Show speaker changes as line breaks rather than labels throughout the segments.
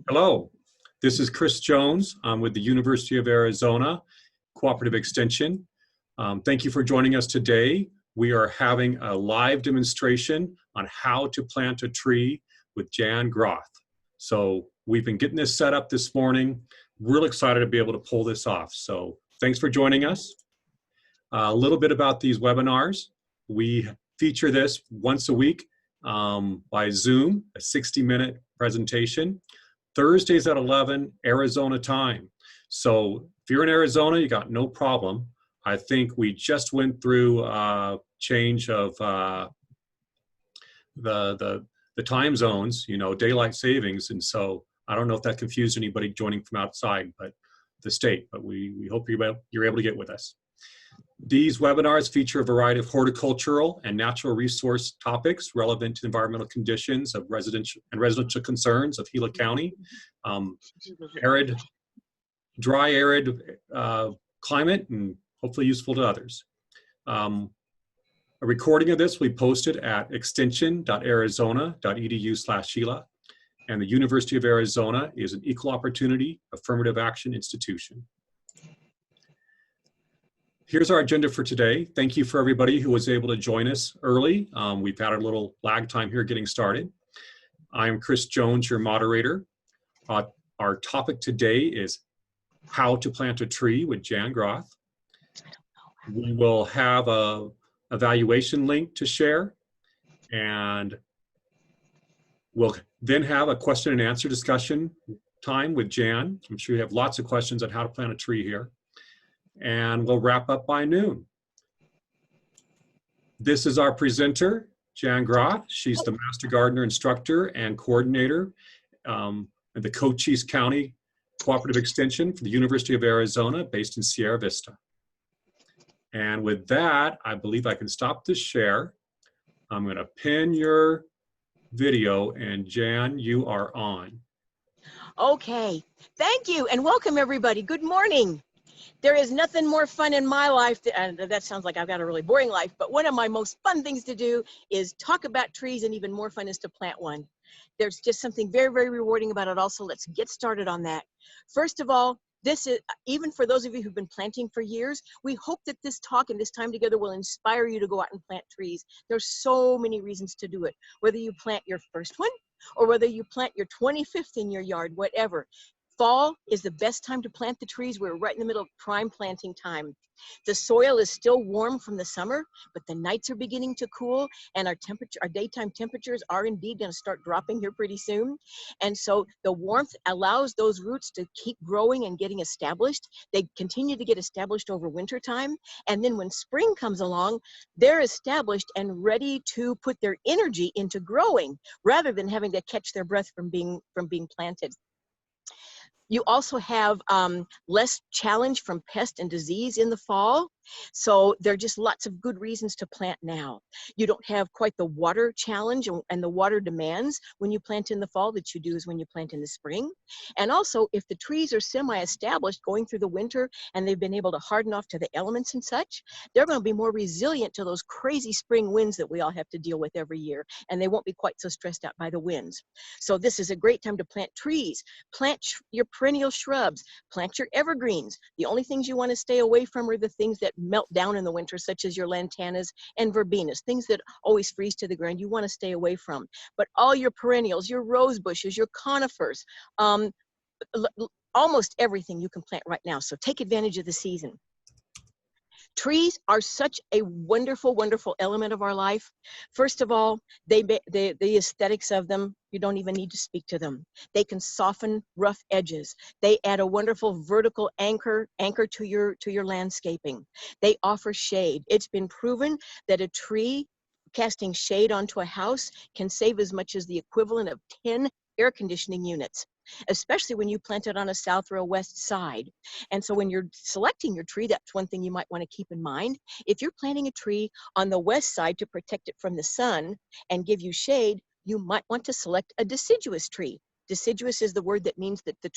Hello, this is Chris Jones. I'm with the University of Arizona Cooperative Extension. Thank you for joining us today. We are having a live demonstration on how to plant a tree with Jan Groth. So we've been getting this set up this morning. Real excited to be able to pull this off. So thanks for joining us. A little bit about these webinars. We feature this once a week by Zoom, a 60-minute presentation. Thursdays at 11 Arizona time. So if you're in Arizona, you got no problem. I think we just went through a change of the time zones, you know, daylight savings. And so I don't know if that confused anybody joining from outside, but the state, but we hope you're able to get with us. These webinars feature a variety of horticultural and natural resource topics relevant to environmental conditions of residential concerns of Gila County, dry, arid climate, and hopefully useful to others. A recording of this we posted at extension.arizona.edu/Gila, and the University of Arizona is an equal opportunity affirmative action institution. Here's our agenda for today. Thank you for everybody who was able to join us early. We've had a little lag time here getting started. I'm Chris Jones, your moderator. Our topic today is how to plant a tree with Jan Groth. We will have a evaluation link to share, and we'll then have a question and answer discussion time with Jan. I'm sure you have lots of questions on how to plant a tree here. And we'll wrap up by noon. This is our presenter, Jan Groth. She's the Master Gardener Instructor and Coordinator at the Cochise County Cooperative Extension for the University of Arizona, based in Sierra Vista. And with that, I believe I can stop this share. I'm going to pin your video, and Jan, you are on.
Okay, thank you, and welcome everybody. Good morning. There is nothing more fun in my life, and that sounds like I've got a really boring life, but one of my most fun things to do is talk about trees, and even more fun is to plant one. There's just something very, very rewarding about it also. Let's get started on that. First of all, this is, even for those of you who've been planting for years, we hope that this talk and this time together will inspire you to go out and plant trees. There's so many reasons to do it, whether you plant your first one or whether you plant your 25th in your yard, whatever. Fall is the best time to plant the trees. We're right in the middle of prime planting time. The soil is still warm from the summer, but the nights are beginning to cool, and our daytime temperatures are indeed going to start dropping here pretty soon. And so the warmth allows those roots to keep growing and getting established. They continue to get established over winter time, and then when spring comes along, they're established and ready to put their energy into growing rather than having to catch their breath from being planted. You also have less challenge from pest and disease in the fall. So there are just lots of good reasons to plant now. You don't have quite the water challenge and the water demands when you plant in the fall that you do as when you plant in the spring. And also, if the trees are semi-established going through the winter and they've been able to harden off to the elements and such, they're going to be more resilient to those crazy spring winds that we all have to deal with every year. And they won't be quite so stressed out by the winds. So this is a great time to plant trees. Plant your perennial shrubs. Plant your evergreens. The only things you want to stay away from are the things that melt down in the winter, such as your lantanas and verbenas, things that always freeze to the ground. You want to stay away from. But all your perennials, your rose bushes, your conifers, almost everything you can plant right now. So take advantage of the season. Trees are such a wonderful, wonderful element of our life. First of all, the aesthetics of them, you don't even need to speak to them. They can soften rough edges. They add a wonderful vertical anchor to your landscaping. They offer shade. It's been proven that a tree casting shade onto a house can save as much as the equivalent of 10 air conditioning units, especially when you plant it on a south or a west side. And so when you're selecting your tree, that's one thing you might want to keep in mind. If you're planting a tree on the west side to protect it from the sun and give you shade, you might want to select a deciduous tree. Deciduous is the word that means that the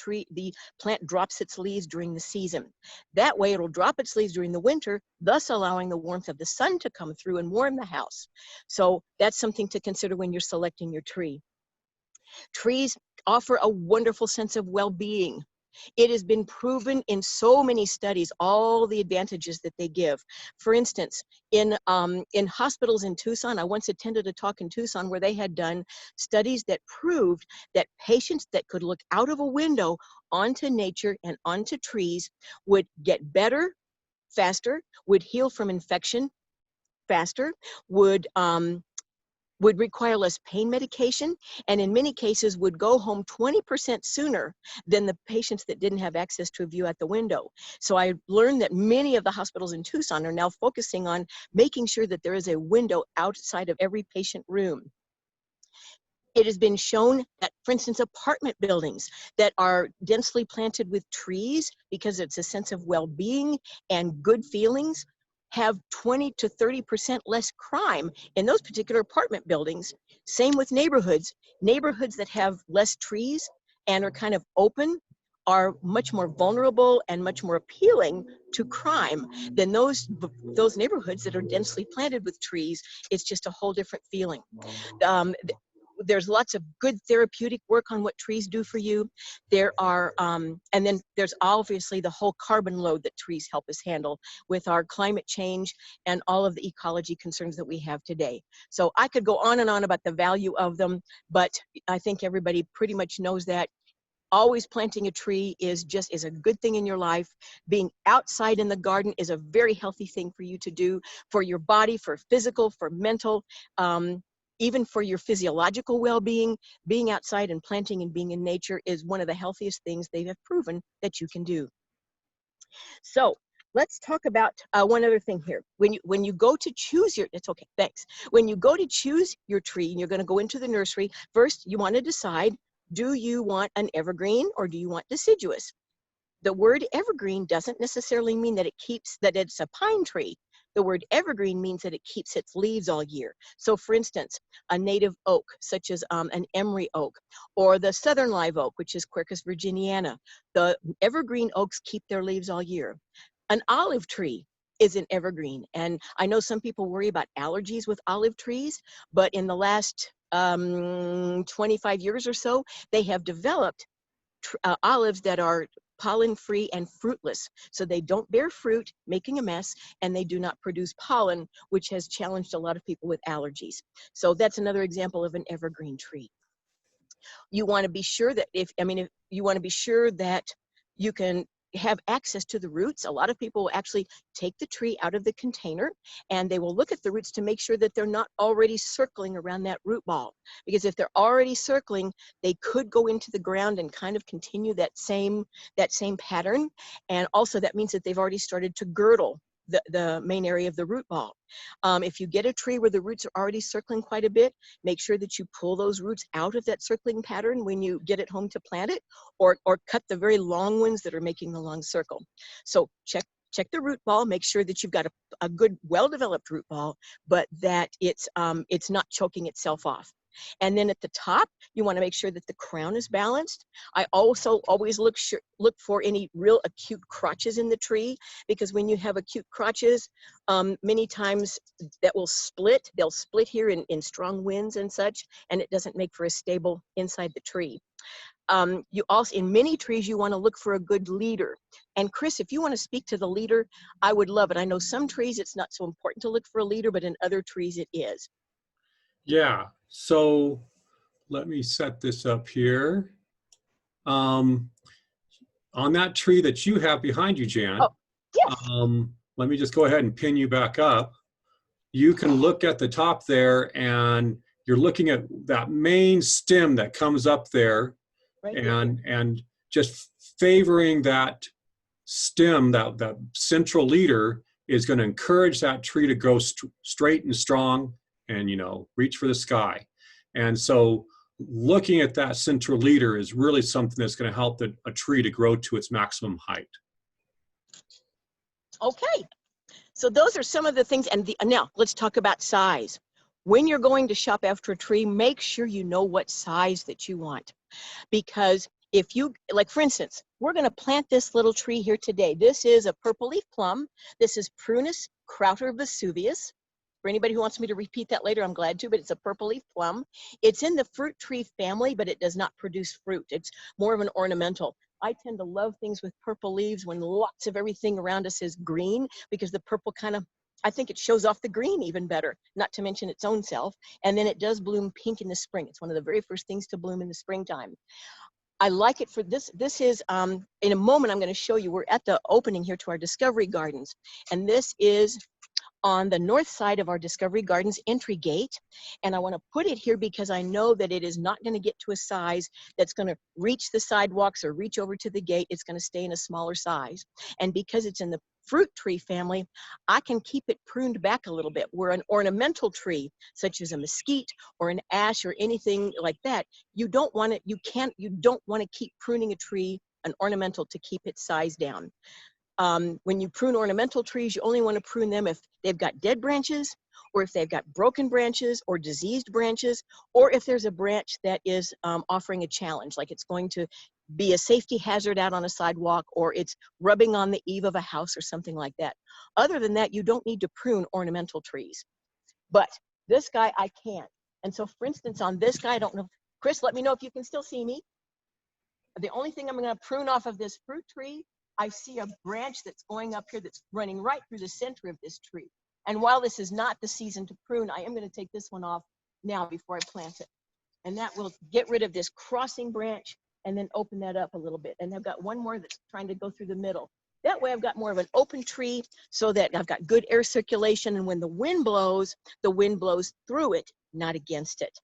plant drops its leaves during the season. That way it'll drop its leaves during the winter, thus allowing the warmth of the sun to come through and warm the house. So that's something to consider when you're selecting your tree. Trees offer a wonderful sense of well-being. It has been proven in so many studies, all the advantages that they give. For instance, in hospitals in Tucson, I once attended a talk in Tucson where they had done studies that proved that patients that could look out of a window onto nature and onto trees would get better faster, would heal from infection faster, would require less pain medication, and in many cases would go home 20% sooner than the patients that didn't have access to a view out the window. So I learned that many of the hospitals in Tucson are now focusing on making sure that there is a window outside of every patient room. It has been shown that, for instance, apartment buildings that are densely planted with trees, because it's a sense of well-being and good feelings, have 20 to 30% less crime in those particular apartment buildings. Same with neighborhoods. Neighborhoods that have less trees and are kind of open are much more vulnerable and much more appealing to crime than those neighborhoods that are densely planted with trees. It's just a whole different feeling. There's lots of good therapeutic work on what trees do for you. There are, and then there's obviously the whole carbon load that trees help us handle with our climate change and all of the ecology concerns that we have today. So I could go on and on about the value of them, but I think everybody pretty much knows that. Always planting a tree is a good thing in your life. Being outside in the garden is a very healthy thing for you to do, for your body, for physical, for mental, even for your physiological well-being. Being outside and planting and being in nature is one of the healthiest things they have proven that you can do. So let's talk about one other thing here. When you go to choose your, it's okay, thanks. When you go to choose your tree and you're going to go into the nursery, first you want to decide, do you want an evergreen or do you want deciduous? The word evergreen doesn't necessarily mean that it's a pine tree. The word evergreen means that it keeps its leaves all year. So for instance, a native oak, such as an emery oak, or the southern live oak, which is Quercus virginiana. The evergreen oaks keep their leaves all year. An olive tree is an evergreen. And I know some people worry about allergies with olive trees, but in the last 25 years or so, they have developed olives that are pollen-free and fruitless. So they don't bear fruit, making a mess, and they do not produce pollen, which has challenged a lot of people with allergies. So that's another example of an evergreen tree. You want to be sure that if you want to be sure that you can have access to the roots. A lot of people will actually take the tree out of the container and they will look at the roots to make sure that they're not already circling around that root ball. Because if they're already circling, they could go into the ground and kind of continue that same pattern. And also that means that they've already started to girdle the main area of the root ball. If you get a tree where the roots are already circling quite a bit, make sure that you pull those roots out of that circling pattern when you get it home to plant it, or cut the very long ones that are making the long circle. So check the root ball, make sure that you've got a good, well-developed root ball, but that it's not choking itself off. And then at the top, you want to make sure that the crown is balanced. I also always look for any real acute crotches in the tree, because when you have acute crotches, many times that will split. They'll split here in strong winds and such, and it doesn't make for a stable inside the tree. You also, in many trees, you want to look for a good leader. And Chris, if you want to speak to the leader, I would love it. I know some trees it's not so important to look for a leader, but in other trees it is.
Yeah, so let me set this up here. On that tree that you have behind you, Jan,
Oh, yes.
let me just go ahead and pin you back up. You can look at the top there and you're looking at that main stem that comes up there,
Right
and just favoring that stem, that central leader is going to encourage that tree to grow straight and strong and, reach for the sky. And so looking at that central leader is really something that's going to help a tree to grow to its maximum height.
Okay, so those are some of the things. And now let's talk about size. When you're going to shop after a tree, make sure you know what size that you want. Because if you, like for instance, we're going to plant this little tree here today. This is a purple leaf plum. This is Prunus crowter vesuvius. For anybody who wants me to repeat that later, I'm glad to, but it's a purple leaf plum. It's in the fruit tree family, but it does not produce fruit. It's more of an ornamental. I tend to love things with purple leaves when lots of everything around us is green, because the purple kind of, I think it shows off the green even better, not to mention its own self. And then it does bloom pink in the spring. It's one of the very first things to bloom in the springtime. I like it for this. This is, in a moment, I'm going to show you, we're at the opening here to our Discovery Gardens. And this is on the north side of our Discovery Gardens entry gate. And I want to put it here because I know that it is not going to get to a size that's going to reach the sidewalks or reach over to the gate. It's going to stay in a smaller size. And because it's in the fruit tree family, I can keep it pruned back a little bit. Where an ornamental tree, such as a mesquite or an ash or anything like that, you don't want it, you don't want to keep pruning a tree, an ornamental, to keep its size down. When you prune ornamental trees, you only want to prune them if they've got dead branches, or if they've got broken branches or diseased branches, or if there's a branch that is offering a challenge, like it's going to be a safety hazard out on a sidewalk, or it's rubbing on the eave of a house or something like that. Other than that, you don't need to prune ornamental trees. But this guy, I can't. And so, for instance, on this guy, I don't know. Chris, let me know if you can still see me. The only thing I'm going to prune off of this fruit tree, I see a branch that's going up here that's running right through the center of this tree. And while this is not the season to prune, I am going to take this one off now before I plant it. And that will get rid of this crossing branch and then open that up a little bit. And I've got one more that's trying to go through the middle. That way I've got more of an open tree so that I've got good air circulation. And when the wind blows through it, not against it.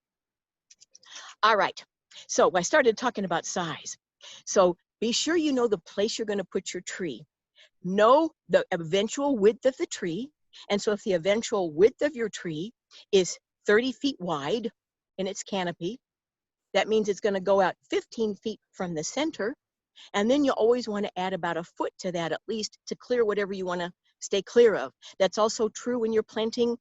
All right. So I started talking about size. So be sure you know the place you're going to put your tree. Know the eventual width of the tree. And so if the eventual width of your tree is 30 feet wide in its canopy, that means it's going to go out 15 feet from the center. And then you always want to add about a foot to that, at least, to clear whatever you want to stay clear of. That's also true when you're planting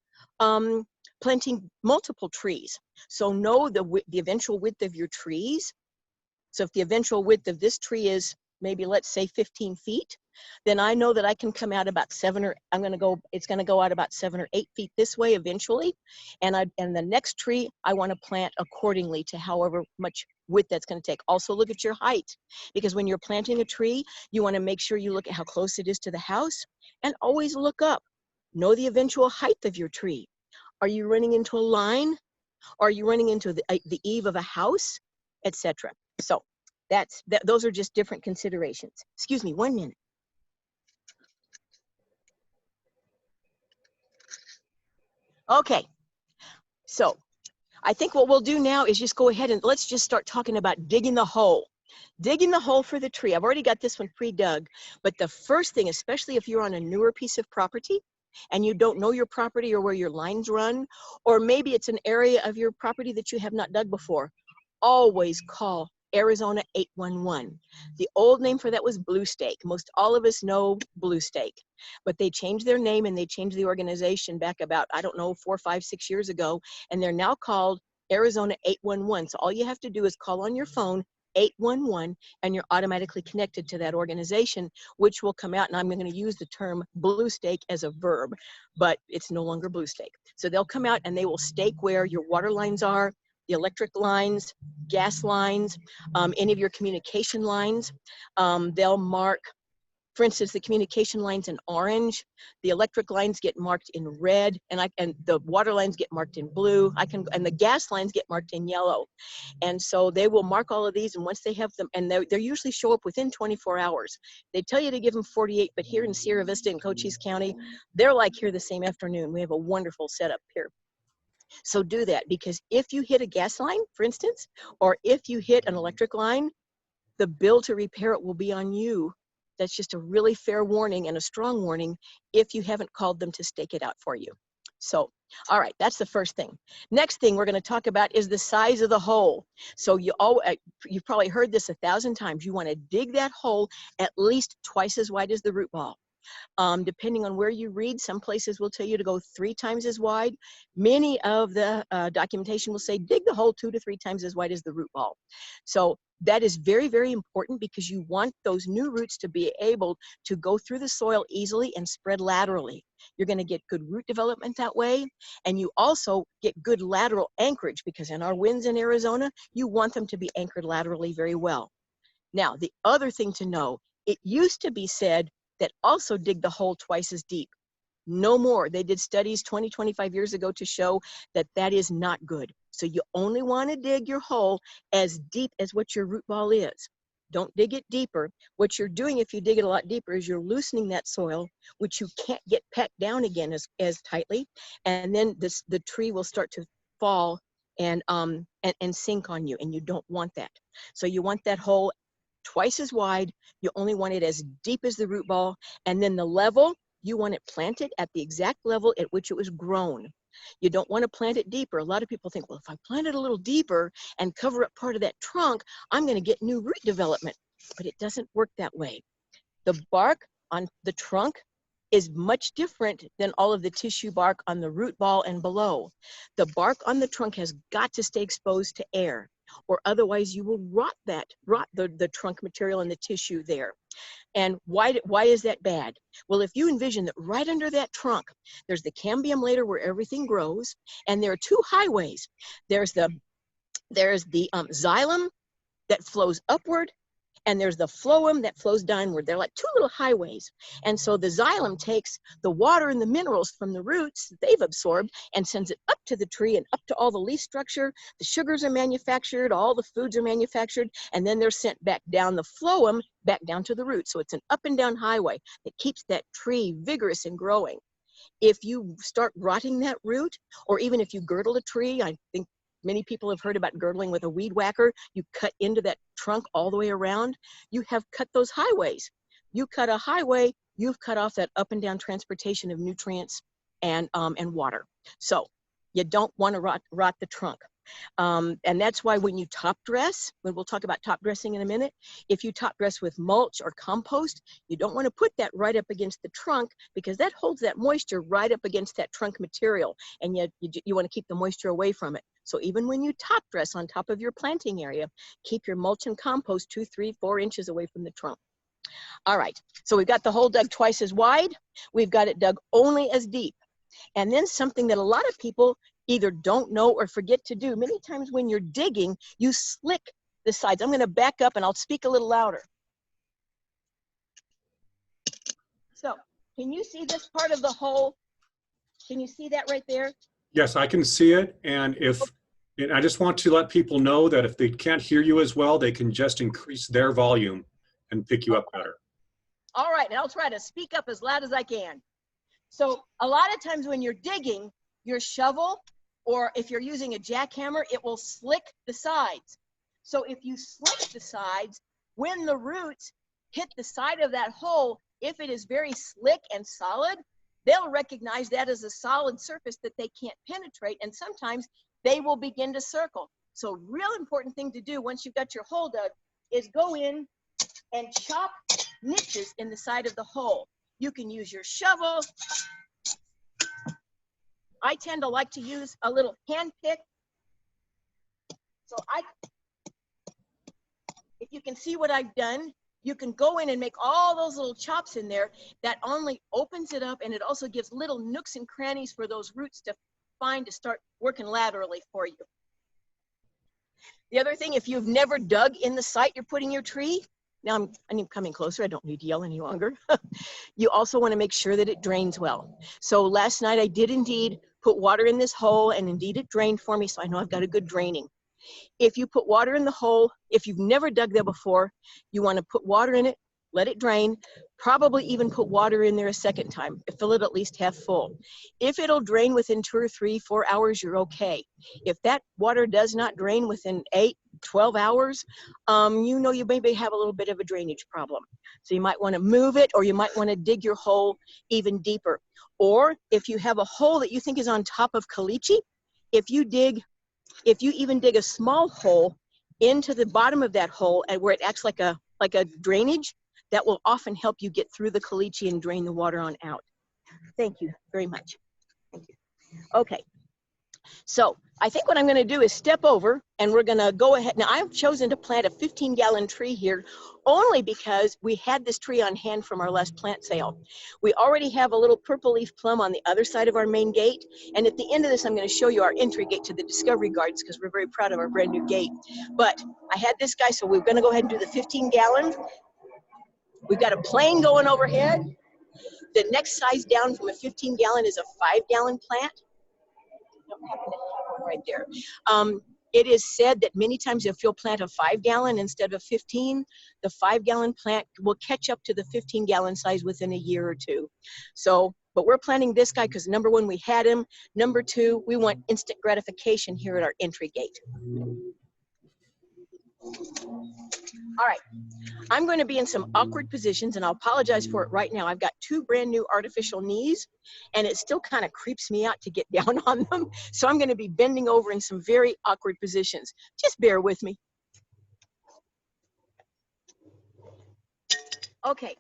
multiple trees. So know the eventual width of your trees. So if the eventual width of this tree is maybe, let's say, 15 feet, then I know that I can come out about it's going to go out about 7 or 8 feet this way eventually. And the next tree, I want to plant accordingly to however much width that's going to take. Also look at your height, because when you're planting a tree, you want to make sure you look at how close it is to the house, and always look up. Know the eventual height of your tree. Are you running into a line? Are you running into the eave of a house, etc.? So those are just different considerations. Excuse me, 1 minute. Okay, so I think what we'll do now is just go ahead and let's just start talking about digging the hole. Digging the hole for the tree. I've already got this one pre-dug, but the first thing, especially if you're on a newer piece of property and you don't know your property or where your lines run, or maybe it's an area of your property that you have not dug before, always call Arizona 811. The old name for that was Blue Stake. Most all of us know Blue Stake, but they changed their name and they changed the organization back about, I don't know, 4, 5, 6 years ago, and they're now called Arizona 811. So all you have to do is call on your phone 811 and you're automatically connected to that organization, which will come out, and I'm going to use the term blue stake as a verb, but it's no longer blue stake. So they'll come out and they will stake where your water lines are, the electric lines, gas lines, any of your communication lines. They'll mark, for instance, the communication lines in orange, the electric lines get marked in red, and the water lines get marked in blue. And the gas lines get marked in yellow. And so they will mark all of these, and once they have them, and they usually show up within 24 hours. They tell you to give them 48, but here in Sierra Vista and Cochise County, they're like here the same afternoon. We have a wonderful setup here. So do that, because if you hit a gas line, for instance, or if you hit an electric line, the bill to repair it will be on you. That's just a really fair warning and a strong warning if you haven't called them to stake it out for you. So, all right, that's the first thing. Next thing we're going to talk about is the size of the hole. So you've probably heard this 1,000 times. You want to dig that hole at least twice as wide as the root ball. Depending on where you read, some places will tell you to go 3 times as wide. Many of the documentation will say dig the hole 2 to 3 times as wide as the root ball. So that is very, very important because you want those new roots to be able to go through the soil easily and spread laterally. You're going to get good root development that way, and you also get good lateral anchorage because in our winds in Arizona, you want them to be anchored laterally very well. Now, the other thing to know, it used to be said that also dig the hole twice as deep. No more. They did studies 20, 25 years ago to show that that is not good. So you only want to dig your hole as deep as what your root ball is. Don't dig it deeper. What you're doing if you dig it a lot deeper is you're loosening that soil, which you can't get packed down again as tightly. And then the tree will start to fall and sink on you, and you don't want that. So you want that hole twice as wide. You only want it as deep as the root ball, and then the level, you want it planted at the exact level at which it was grown. You don't want to plant it deeper. A lot of people think, well, if I plant it a little deeper and cover up part of that trunk, I'm going to get new root development. But it doesn't work that way. The bark on the trunk is much different than all of the tissue bark on the root ball and below. The bark on the trunk has got to stay exposed to air, or otherwise you will rot the trunk material and the tissue there. And why is that bad? Well, if you envision that right under that trunk, there's the cambium layer where everything grows, and there are 2 highways. There's the xylem that flows upward, and there's the phloem that flows downward. They're like 2 little highways. And so the xylem takes the water and the minerals from the roots that they've absorbed and sends it up to the tree and up to all the leaf structure. The sugars are manufactured, all the foods are manufactured, and then they're sent back down the phloem, back down to the roots. So it's an up and down highway that keeps that tree vigorous and growing. If you start rotting that root, or even if you girdle a tree, I think many people have heard about girdling with a weed whacker. You cut into that trunk all the way around. You have cut those highways. You cut a highway, you've cut off that up and down transportation of nutrients and water. So you don't want to rot the trunk. And that's why when you top dress, we'll talk about top dressing in a minute, if you top dress with mulch or compost, you don't want to put that right up against the trunk because that holds that moisture right up against that trunk material, and you want to keep the moisture away from it. So even when you top dress on top of your planting area, keep your mulch and compost 2, 3, 4 inches away from the trunk. All right, so we've got the hole dug twice as wide. We've got it dug only as deep. And then something that a lot of people either don't know or forget to do. Many times when you're digging, you slick the sides. I'm going to back up and I'll speak a little louder. So can you see this part of the hole? Can you see that right there?
Yes, I can see it. And I just want to let people know that if they can't hear you as well, they can just increase their volume and pick you up better.
All right, and I'll try to speak up as loud as I can. So a lot of times when you're digging, your shovel, or if you're using a jackhammer, it will slick the sides. So if you slick the sides, when the roots hit the side of that hole, if it is very slick and solid, they'll recognize that as a solid surface that they can't penetrate, and sometimes they will begin to circle. So real important thing to do once you've got your hole dug is go in and chop niches in the side of the hole. You can use your shovel. I tend to like to use a little hand pick. So if you can see what I've done, you can go in and make all those little chops in there. That only opens it up, and it also gives little nooks and crannies for those roots to find to start working laterally for you. The other thing, if you've never dug in the site you're putting your tree, now I'm coming closer, I don't need to yell any longer. You also want to make sure that it drains well. So last night I did indeed put water in this hole, and indeed it drained for me, so I know I've got a good draining. If you put water in the hole, if you've never dug there before, you want to put water in it, let it drain, probably even put water in there a second time, fill it at least half full. If it'll drain within 2 or 3, 4 hours, you're okay. If that water does not drain within 8, 12 hours, you know you maybe have a little bit of a drainage problem. So you might want to move it, or you might want to dig your hole even deeper. Or if you have a hole that you think is on top of caliche, if you even dig a small hole into the bottom of that hole and where it acts like a drainage, That will often help you get through the caliche and drain the water on out. Thank you very much. Thank you. Okay. So I think what I'm going to do is step over and we're going to go ahead. Now I've chosen to plant a 15-gallon tree here only because we had this tree on hand from our last plant sale. We already have a little purple leaf plum on the other side of our main gate. And at the end of this, I'm going to show you our entry gate to the Discovery Gardens because we're very proud of our brand new gate. But I had this guy, so we're going to go ahead and do the 15-gallon. We've got a plane going overhead. The next size down from a 15-gallon is a 5-gallon plant. I don't happen to have one right there. It is said that many times if you'll plant a 5-gallon instead of 15, the 5-gallon plant will catch up to the 15-gallon size within a year or two. So, but we're planting this guy because number one, we had him. Number two, we want instant gratification here at our entry gate. All right, I'm going to be in some awkward positions and I'll apologize for it right now. I've got 2 brand new artificial knees and it still kind of creeps me out to get down on them. So I'm going to be bending over in some very awkward positions. Just bear with me. Okay,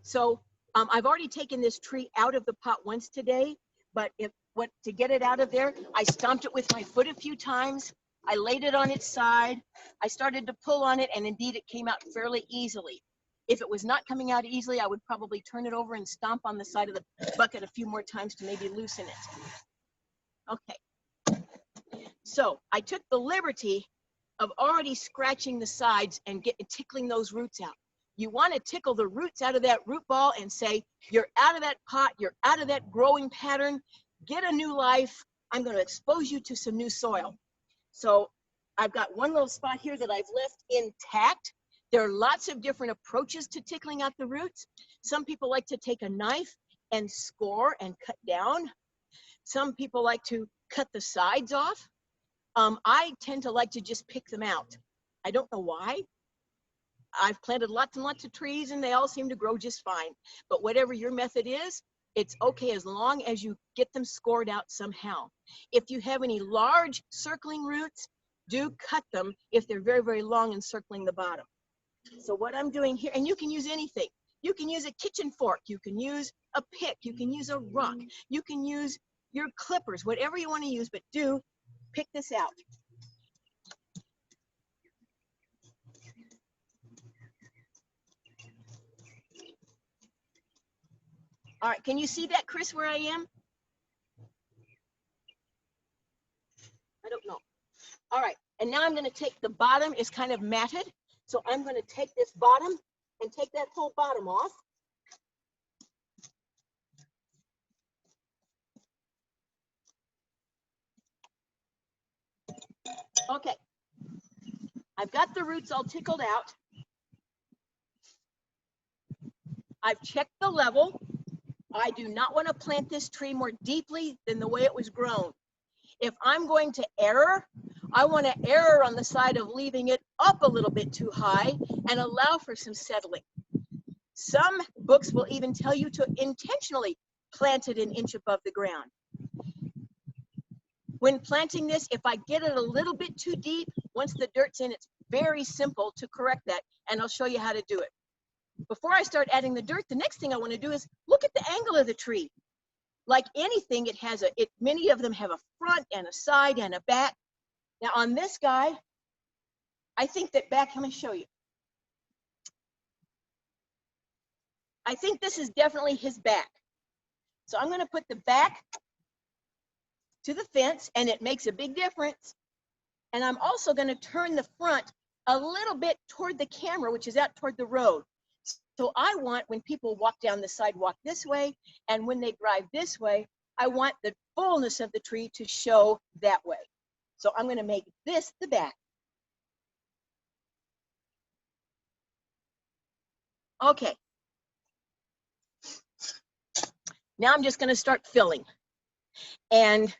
so I've already taken this tree out of the pot once today, but to get it out of there, I stomped it with my foot a few times. I laid it on its side. I started to pull on it, and indeed it came out fairly easily. If it was not coming out easily, I would probably turn it over and stomp on the side of the bucket a few more times to maybe loosen it. Okay. So I took the liberty of already scratching the sides and tickling those roots out. You want to tickle the roots out of that root ball and say, you're out of that pot, you're out of that growing pattern, get a new life. I'm going to expose you to some new soil. So I've got one little spot here that I've left intact. There are lots of different approaches to tickling out the roots. Some people like to take a knife and score and cut down. Some people like to cut the sides off. I tend to like to just pick them out. I don't know why. I've planted lots and lots of trees and they all seem to grow just fine. But whatever your method is, it's okay as long as you get them scored out somehow. If you have any large circling roots, do cut them if they're very, very long and circling the bottom. So what I'm doing here, and you can use anything. You can use a kitchen fork, you can use a pick, you can use a rock, you can use your clippers, whatever you want to use, but do pick this out. All right, can you see that, Chris, where I am? I don't know. All right, and now I'm going to take the bottom, it's kind of matted. So I'm going to take this bottom and take that whole bottom off. Okay, I've got the roots all tickled out. I've checked the level. I do not want to plant this tree more deeply than the way it was grown. If I'm going to err, I want to err on the side of leaving it up a little bit too high and allow for some settling. Some books will even tell you to intentionally plant it an inch above the ground. When planting this, if I get it a little bit too deep, once the dirt's in, it's very simple to correct that, and I'll show you how to do it. Before I start adding the dirt, the next thing I want to do is look at the angle of the tree. Like anything, many of them have a front and a side and a back. Now on this guy, I think that back, let me show you. I think this is definitely his back. So I'm going to put the back to the fence, and it makes a big difference. And I'm also going to turn the front a little bit toward the camera, which is out toward the road. So I want, when people walk down the sidewalk this way, and when they drive this way, I want the fullness of the tree to show that way. So I'm going to make this the back. Okay. Now I'm just going to start filling. And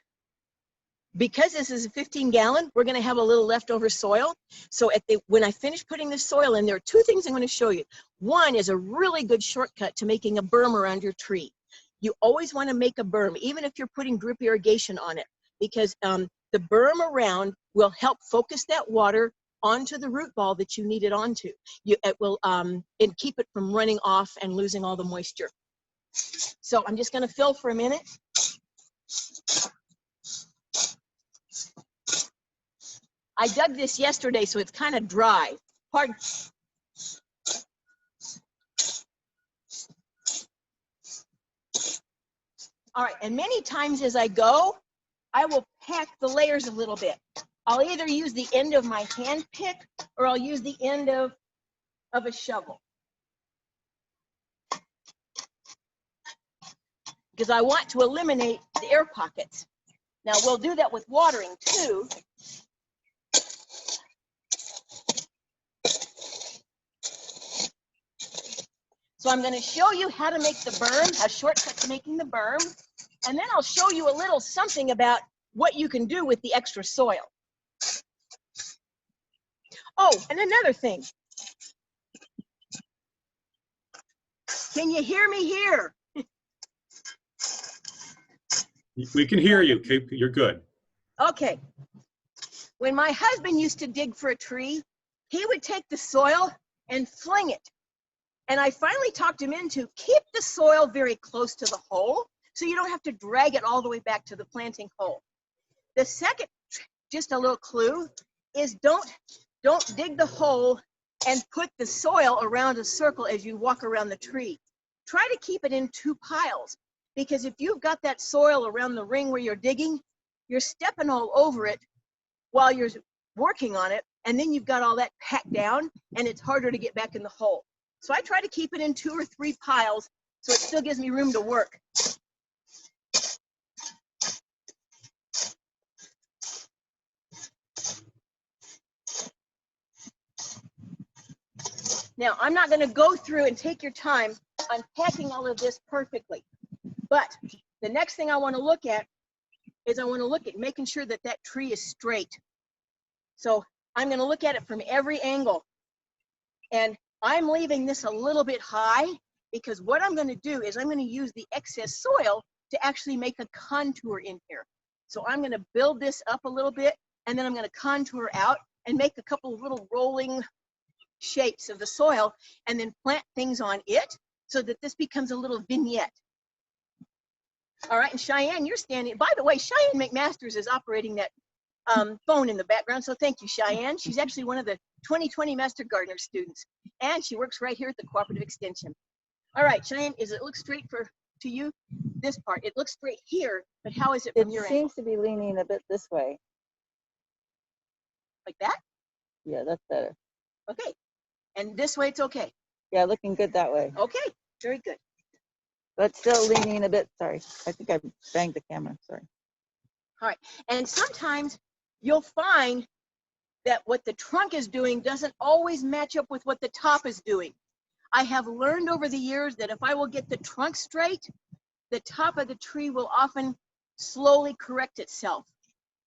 because this is a 15-gallon, we're going to have a little leftover soil. So when I finish putting the soil in, there are 2 things I'm going to show you. One is a really good shortcut to making a berm around your tree. You always want to make a berm, even if you're putting drip irrigation on it, because the berm around will help focus that water onto the root ball that you need it onto. It will and keep it from running off and losing all the moisture. So I'm just going to fill for a minute. I dug this yesterday, so it's kind of dry. Pardon. All right, and many times as I go, I will pack the layers a little bit. I'll either use the end of my hand pick or I'll use the end of a shovel. Because I want to eliminate the air pockets. Now we'll do that with watering too. So I'm going to show you how to make the berm, a shortcut to making the berm, and then I'll show you a little something about what you can do with the extra soil. Oh, and another thing. Can you hear me here?
We can hear you. You're good.
Okay. When my husband used to dig for a tree, he would take the soil and fling it. And I finally talked him into keep the soil very close to the hole so you don't have to drag it all the way back to the planting hole. The second, just a little clue, is don't dig the hole and put the soil around a circle as you walk around the tree. Try to keep it in 2 piles, because if you've got that soil around the ring where you're digging, you're stepping all over it while you're working on it, and then you've got all that packed down and it's harder to get back in the hole. So I try to keep it in 2 or 3 piles so it still gives me room to work. Now, I'm not going to go through and take your time unpacking all of this perfectly, but the next thing I want to look at is I want to look at making sure that that tree is straight. So I'm going to look at it from every angle, and I'm leaving this a little bit high because what I'm going to do is I'm going to use the excess soil to actually make a contour in here. So I'm going to build this up a little bit, and then I'm going to contour out and make a couple of little rolling shapes of the soil and then plant things on it so that this becomes a little vignette. All right, and Cheyenne, you're standing. By the way, Cheyenne McMasters is operating that phone in the background, so thank you, Cheyenne. She's actually one of the 2020 Master Gardener students, and she works right here at the Cooperative Extension. All right, Cheyenne, does it look straight to you? This part, it looks straight here, but how is it from your angle?
It seems to be leaning a bit this way.
Like that?
Yeah, that's better.
Okay, and this way it's okay?
Yeah, looking good that way.
Okay, very good.
But still leaning a bit, sorry. I think I banged the camera, sorry.
All right, and sometimes you'll find that what the trunk is doing doesn't always match up with what the top is doing. I have learned over the years that if I will get the trunk straight, the top of the tree will often slowly correct itself.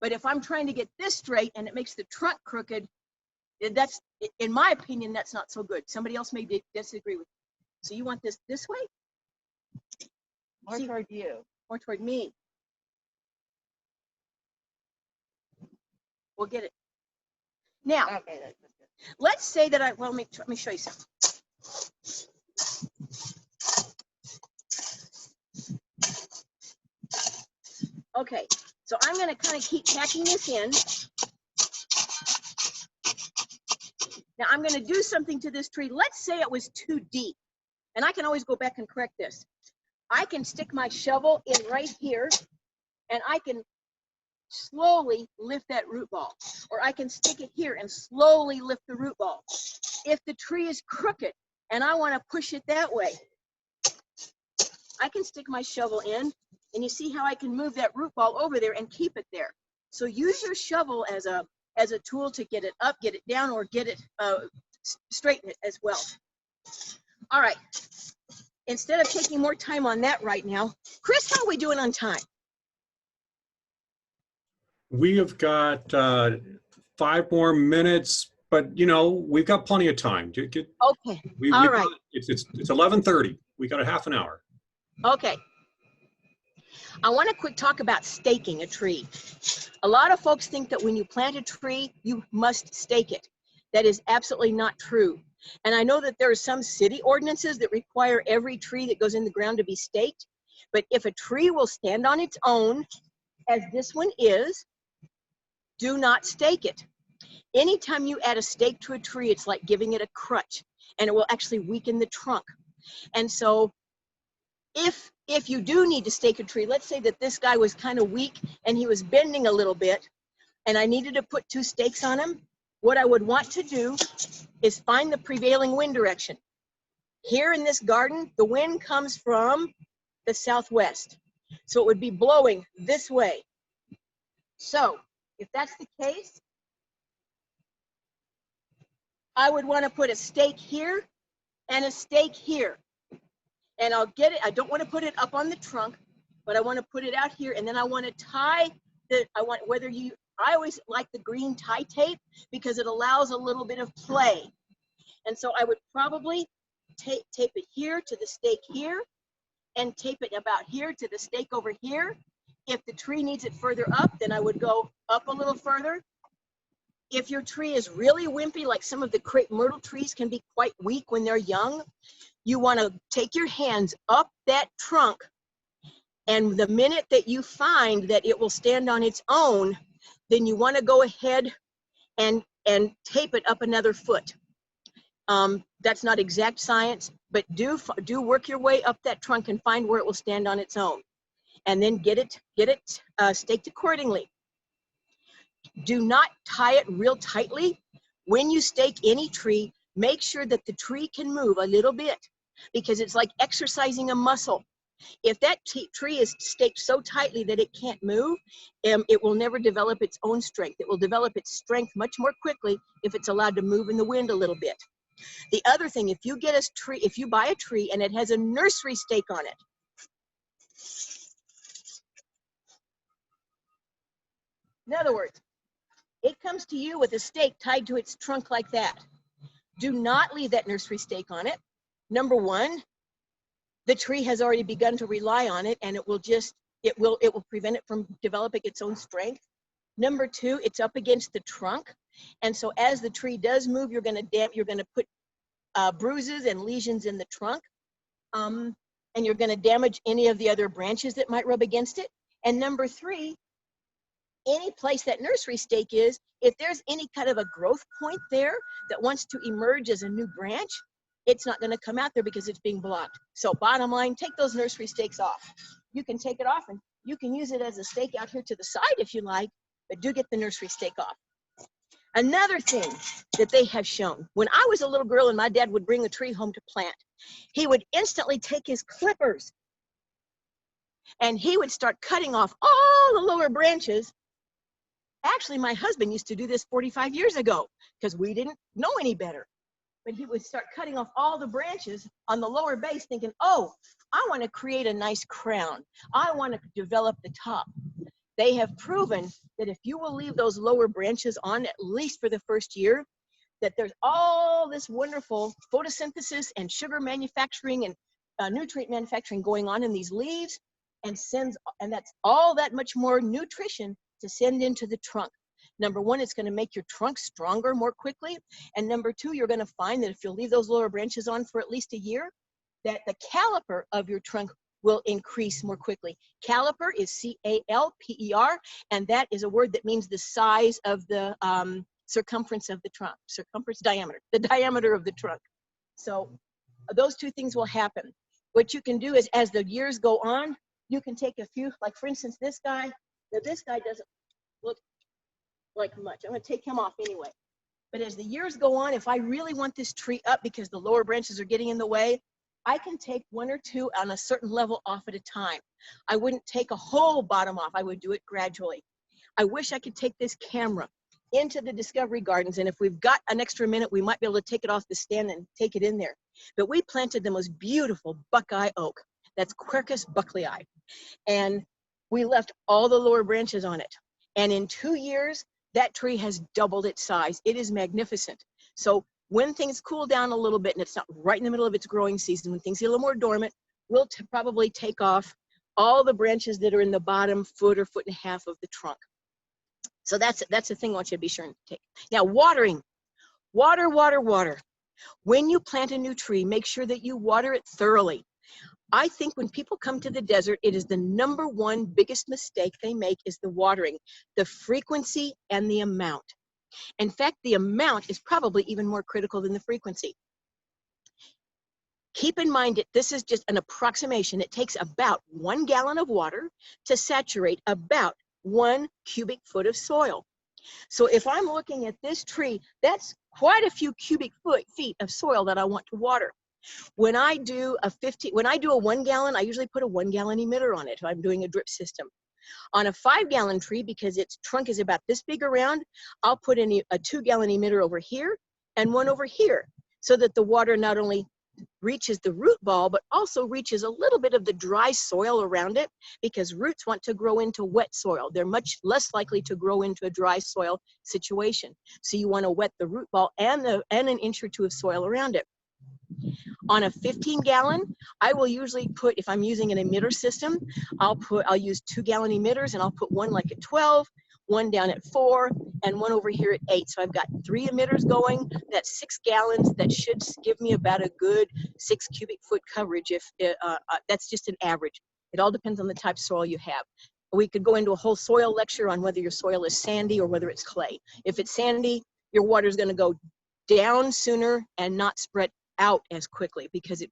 But if I'm trying to get this straight and it makes the trunk crooked, that's, in my opinion, that's not so good. Somebody else may disagree with me. So you want this way?
More toward you.
More toward me. We'll get it. Now,
Okay, that's good.
let's say that well, let me show you something. Okay, so I'm going to kind of keep packing this in. Now I'm going to do something to this tree. Let's say it was too deep, and I can always go back and correct this. I can stick my shovel in right here, and I can slowly lift that root ball, or I can stick it here and slowly lift the root ball. If the tree is crooked and I want to push it that way, I can stick my shovel in, and you see how I can move that root ball over there and keep it there. So use your shovel as a tool to get it up, get it down, or get it straighten it as well. All right. Instead of taking more time on that right now, Chris, how are we doing on time?
We have got 5 more minutes, but you know we've got plenty of time. Okay.
All right.
It's 11:30. We got a half an hour.
Okay. I want to quick talk about staking a tree. A lot of folks think that when you plant a tree, you must stake it. That is absolutely not true. And I know that there are some city ordinances that require every tree that goes in the ground to be staked. But if a tree will stand on its own, as this one is, do not stake it. Anytime you add a stake to a tree, it's like giving it a crutch, and it will actually weaken the trunk. And so if you do need to stake a tree, let's say that this guy was kind of weak and he was bending a little bit, and I needed to put 2 stakes on him, what I would want to do is find the prevailing wind direction. Here in this garden, the wind comes from the southwest. So it would be blowing this way. So if that's the case, I would want to put a stake here and a stake here. And I'll get it, I don't want to put it up on the trunk, but I want to put it out here, and then I want to tie I always like the green tie tape because it allows a little bit of play. And so I would probably tape it here to the stake here, and tape it about here to the stake over here. If the tree needs it further up, then I would go up a little further. If your tree is really wimpy, like some of the crepe myrtle trees can be quite weak when they're young, you want to take your hands up that trunk, and the minute that you find that it will stand on its own, then you want to go ahead and tape it up another foot. That's not exact science, but do work your way up that trunk and find where it will stand on its own, and then get it staked accordingly. Do not tie it real tightly. When you stake any tree, make sure that the tree can move a little bit, because it's like exercising a muscle. If that tree is staked so tightly that it can't move, it will never develop its own strength. It will develop its strength much more quickly if it's allowed to move in the wind a little bit. The other thing, if you buy a tree and it has a nursery stake on it, in other words, it comes to you with a stake tied to its trunk like that. Do not leave that nursery stake on it. Number one, the tree has already begun to rely on it, and it will prevent it from developing its own strength. Number two, it's up against the trunk, and so as the tree does move, you're going to put bruises and lesions in the trunk, and you're going to damage any of the other branches that might rub against it. And number three, any place that nursery stake is, if there's any kind of a growth point there that wants to emerge as a new branch, it's not going to come out there because it's being blocked. So bottom line, take those nursery stakes off. You can take it off and you can use it as a stake out here to the side if you like, but do get the nursery stake off. Another thing that they have shown, when I was a little girl and my dad would bring a tree home to plant, he would instantly take his clippers and he would start cutting off all the lower branches. Actually, my husband used to do this 45 years ago because we didn't know any better. But he would start cutting off all the branches on the lower base thinking, oh, I want to create a nice crown. I want to develop the top. They have proven that if you will leave those lower branches on at least for the first year, that there's all this wonderful photosynthesis and sugar manufacturing and nutrient manufacturing going on in these leaves, and that's all that much more nutrition to send into the trunk. Number one, it's going to make your trunk stronger more quickly. And number two, you're going to find that if you'll leave those lower branches on for at least a year, that the caliper of your trunk will increase more quickly. Caliper is C-A-L-P-E-R, and that is a word that means the size of the circumference of the trunk, diameter, the diameter of the trunk. So those two things will happen. What you can do is, as the years go on, you can take a few, like for instance, this guy doesn't look like much. I'm going to take him off anyway. But as the years go on, if I really want this tree up because the lower branches are getting in the way, I can take one or two on a certain level off at a time. I wouldn't take a whole bottom off. I would do it gradually. I wish I could take this camera into the Discovery Gardens, and if we've got an extra minute, we might be able to take it off the stand and take it in there. But we planted the most beautiful Buckeye oak. That's Quercus bucklei. And we left all the lower branches on it. And in 2 years, that tree has doubled its size. It is magnificent. So when things cool down a little bit and it's not right in the middle of its growing season, when things get a little more dormant, we'll probably take off all the branches that are in the bottom foot or foot and a half of the trunk. So that's the thing I want you to be sure to take. Now, watering. Water, water, water. When you plant a new tree, make sure that you water it thoroughly. I think when people come to the desert, it is the #1 biggest mistake they make is the watering, the frequency and the amount. In fact, the amount is probably even more critical than the frequency. Keep in mind that this is just an approximation. It takes about 1 gallon of water to saturate about 1 cubic foot of soil. So if I'm looking at this tree, that's quite a few cubic feet of soil that I want to water. When I do a 1 gallon, I usually put a 1 gallon emitter on it if I'm doing a drip system. On a 5 gallon tree, because its trunk is about this big around, I'll put in a 2 gallon emitter over here and one over here, so that the water not only reaches the root ball, but also reaches a little bit of the dry soil around it, because roots want to grow into wet soil. They're much less likely to grow into a dry soil situation. So you want to wet the root ball and an inch or two of soil around it. On a 15 gallon, I will usually put, if I'm using an emitter system, I'll use 2 gallon emitters, and I'll put one like at 12, one down at 4, and one over here at 8. So I've got 3 emitters going. That's 6 gallons. That should give me about a good 6 cubic foot coverage. If that's just an average. It all depends on the type of soil you have. We could go into a whole soil lecture on whether your soil is sandy or whether it's clay. If it's sandy, your water is going to go down sooner and not spread out as quickly, because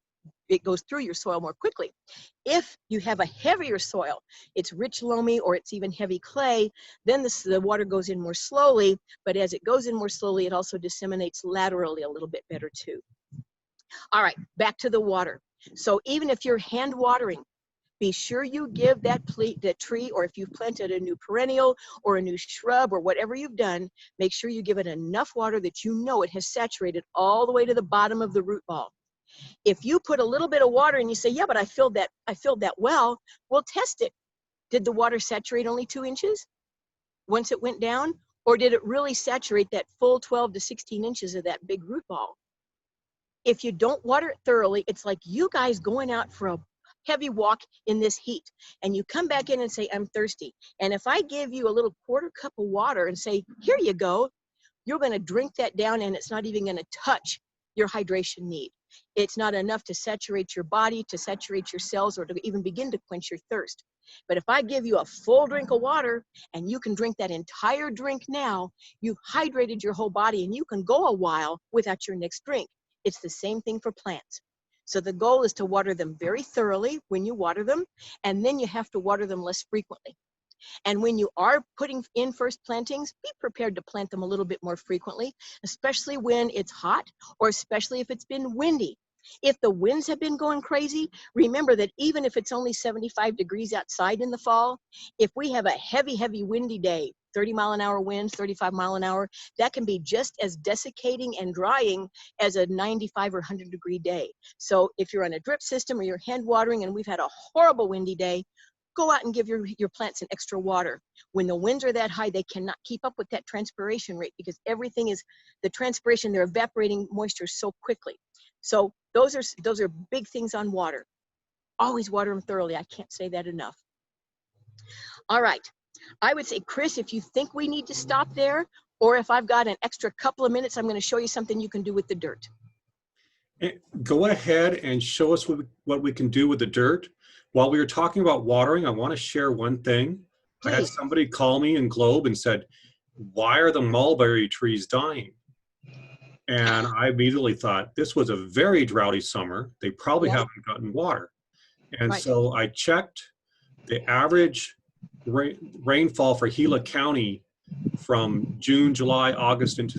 it goes through your soil more quickly. If you have a heavier soil, it's rich loamy or it's even heavy clay, then the water goes in more slowly, but as it goes in more slowly, it also disseminates laterally a little bit better too. All right, back to the water. So even if you're hand watering, be sure you give that tree, or if you've planted a new perennial or a new shrub or whatever you've done, make sure you give it enough water that you know it has saturated all the way to the bottom of the root ball. If you put a little bit of water and you say, yeah, but I filled that well, we'll test it. Did the water saturate only 2 inches once it went down? Or did it really saturate that full 12 to 16 inches of that big root ball? If you don't water it thoroughly, it's like you guys going out for a heavy walk in this heat, and you come back in and say, I'm thirsty. And if I give you a little quarter cup of water and say, here you go, you're going to drink that down, and it's not even going to touch your hydration need. It's not enough to saturate your body, to saturate your cells, or to even begin to quench your thirst. But if I give you a full drink of water and you can drink that entire drink now, you've hydrated your whole body, and you can go a while without your next drink. It's the same thing for plants. So the goal is to water them very thoroughly when you water them, and then you have to water them less frequently. And when you are putting in first plantings, be prepared to plant them a little bit more frequently, especially when it's hot, or especially if it's been windy. If the winds have been going crazy, remember that even if it's only 75 degrees outside in the fall, if we have a heavy, heavy windy day, 30-mile-an-hour winds, 35-mile-an-hour, that can be just as desiccating and drying as a 95 or 100-degree day. So if you're on a drip system or you're hand watering and we've had a horrible windy day, go out and give your plants an extra water. When the winds are that high, they cannot keep up with that transpiration rate, because everything is, the transpiration, they're evaporating moisture so quickly. So those are big things on water. Always water them thoroughly. I can't say that enough. All right. I would say, Chris, if you think we need to stop there, or if I've got an extra couple of minutes, I'm going to show you something you can do with the dirt.
Go ahead and show us what we can do with the dirt. While we were talking about watering, I want to share one thing.
Please.
I had somebody call me in Globe and said, why are the mulberry trees dying? And I immediately thought, this was a very droughty summer. They probably haven't gotten water. And so I checked the average rainfall for Gila County from June, July, August, and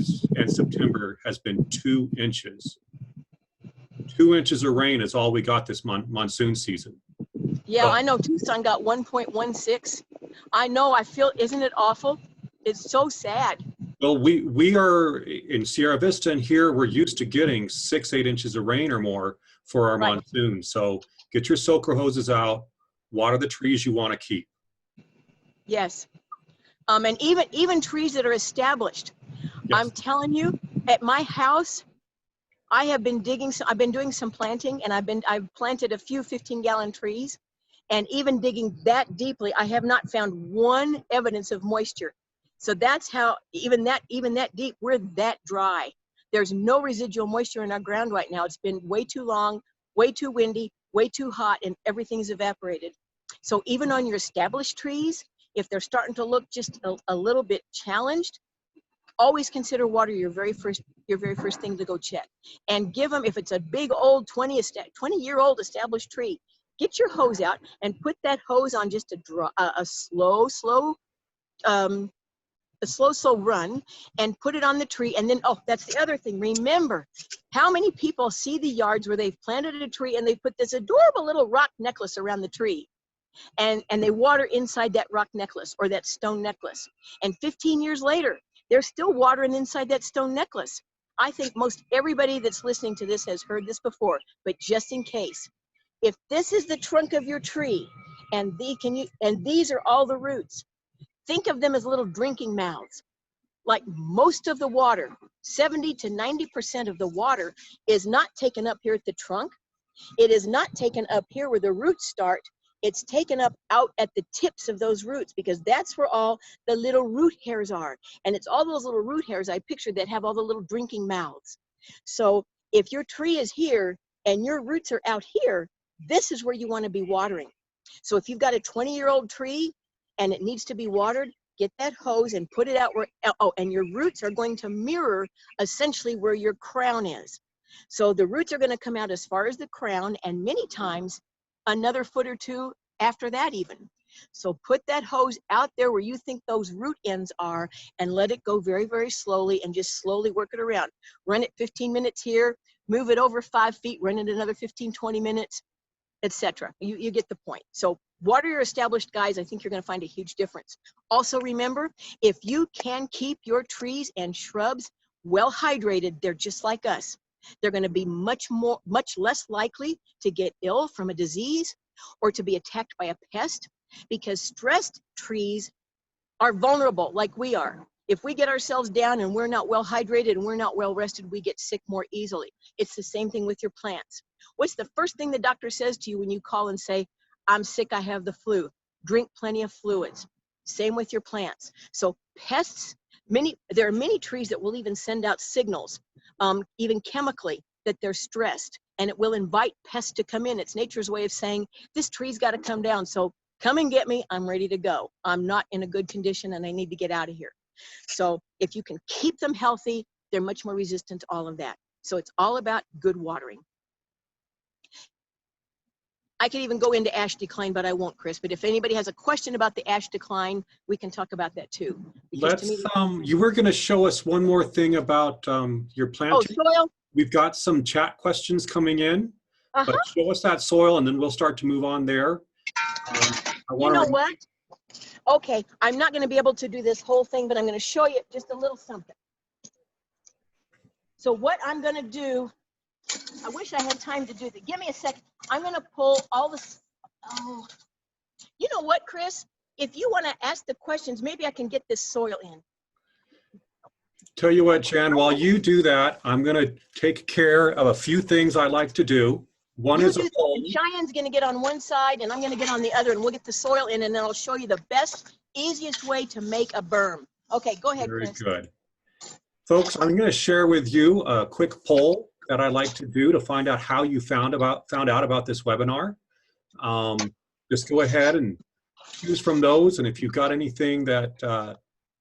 September has been 2 inches. 2 inches of rain is all we got this monsoon season.
Yeah, I know Tucson got 1.16. I know, I feel, isn't it awful? It's so sad.
Well, we are in Sierra Vista, and here we're used to getting 6-8 inches of rain or more for our monsoon. So get your soaker hoses out, water the trees you want to keep.
Yes. And even trees that are established. Yes. I'm telling you, at my house, I've been doing some planting, and I've planted a few 15-gallon trees, and even digging that deeply, I have not found one evidence of moisture. So that's how, even that deep, we're that dry. There's no residual moisture in our ground right now. It's been way too long, way too windy, way too hot, and everything's evaporated. So even on your established trees, if they're starting to look just a little bit challenged, always consider water your very first thing to go check. And give them, if it's a big old 20-year-old established tree, get your hose out and put that hose on just a slow run, and put it on the tree. And then, oh, that's the other thing. Remember, how many people see the yards where they've planted a tree and they put this adorable little rock necklace around the tree, and they water inside that rock necklace or that stone necklace. And 15 years later, they're still watering inside that stone necklace. I think most everybody that's listening to this has heard this before, but just in case, if this is the trunk of your tree and these are all the roots, think of them as little drinking mouths. Like most of the water, 70 to 90% of the water is not taken up here at the trunk. It is not taken up here where the roots start. It's taken up out at the tips of those roots, because that's where all the little root hairs are. And it's all those little root hairs I pictured that have all the little drinking mouths. So if your tree is here and your roots are out here, this is where you want to be watering. So if you've got a 20-year-old tree and it needs to be watered, get that hose and put it out where, oh, and your roots are going to mirror essentially where your crown is. So the roots are going to come out as far as the crown, and many times another foot or two after that even. So put that hose out there where you think those root ends are, and let it go very, very slowly, and just slowly work it around. Run it 15 minutes here, move it over 5 feet, run it another 15, 20 minutes, etc. You get the point. So water your established guys. I think you're going to find a huge difference. Also remember, if you can keep your trees and shrubs well hydrated, they're just like us. They're going to be much less likely to get ill from a disease or to be attacked by a pest, because stressed trees are vulnerable like we are. If we get ourselves down and we're not well hydrated and we're not well rested, we get sick more easily. It's the same thing with your plants. What's the first thing the doctor says to you when you call and say, I'm sick, I have the flu? Drink plenty of fluids. Same with your plants. So pests, there are many trees that will even send out signals, even chemically, that they're stressed, and it will invite pests to come in. It's nature's way of saying, this tree's got to come down, so come and get me, I'm ready to go. I'm not in a good condition and I need to get out of here. So if you can keep them healthy, they're much more resistant to all of that. So it's all about good watering. I could even go into ash decline, but I won't, Chris. But if anybody has a question about the ash decline, we can talk about that too.
Let's, you were going to show us one more thing about your planting.
Oh, soil?
We've got some chat questions coming in, but show us that soil and then we'll start to move on there.
You know what? Okay, I'm not going to be able to do this whole thing, but I'm going to show you just a little something. So what I'm going to do, I wish I had time to do that. Give me a second. I'm going to pull all this. Oh, you know what, Chris? If you want to ask the questions, maybe I can get this soil in.
Tell you what, Jan, while you do that, I'm going to take care of a few things I like to do. One is a poll.
Cheyenne's going to get on one side and I'm going to get on the other, and we'll get the soil in, and then I'll show you the best, easiest way to make a berm. Okay, go ahead, Chris. Very good.
Folks, I'm going to share with you a quick poll that I like to do to find out how you found out about this webinar. Just go ahead and choose from those, and if you've got anything that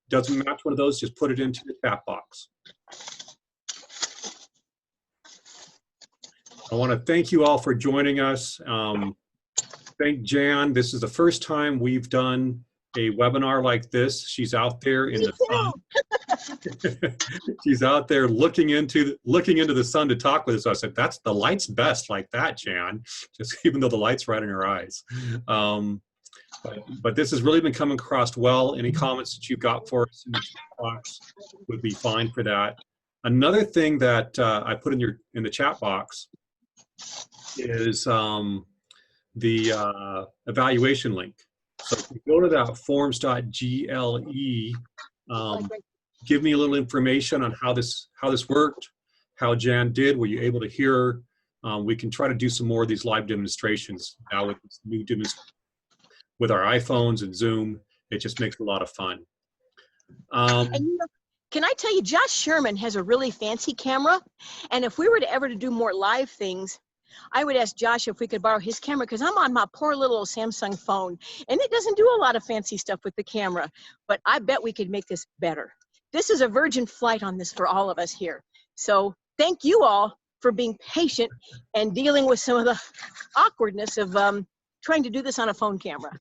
doesn't match one of those, just put it into the chat box. I want to thank you all for joining us. Thank Jan. This is the first time we've done a webinar like this. She's out there in the sun. She's out there looking into the sun to talk with us. I said, "That's the light's best like that, Jan." Just even though the light's right in her eyes. But this has really been coming across well. Any comments that you've got for us in the chat box would be fine for that. Another thing that I put in the chat box is the evaluation link. So if you go to that forms.gle, give me a little information on how this worked, how Jan did. Were you able to hear? We can try to do some more of these live demonstrations now with this new demonstration. With our iPhones and Zoom, it just makes a lot of fun.
And Can I tell you, Josh Sherman has a really fancy camera. And if we were to ever to do more live things, I would ask Josh if we could borrow his camera, because I'm on my poor little Samsung phone and it doesn't do a lot of fancy stuff with the camera, but I bet we could make this better. This is a virgin flight on this for all of us here. So thank you all for being patient and dealing with some of the awkwardness of trying to do this on a phone camera.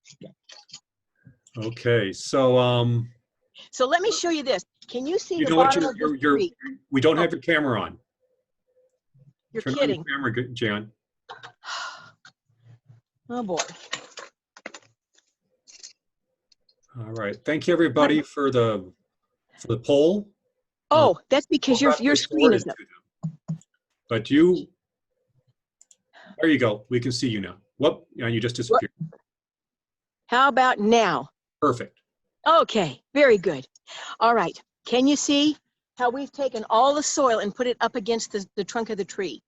Okay, so
So let me show you this. Can you see
you
the
know what?
bottom of the tree?
We don't have your camera on.
You're
Turn
kidding.
on your camera, Jan.
Oh boy.
All right. Thank you, everybody, for the poll.
Oh, that's because your screen is up.
But you, there you go. We can see you now. Whoop, yeah, you just disappeared.
How about now?
Perfect.
Okay, very good. All right. Can you see how we've taken all the soil and put it up against the trunk of the tree?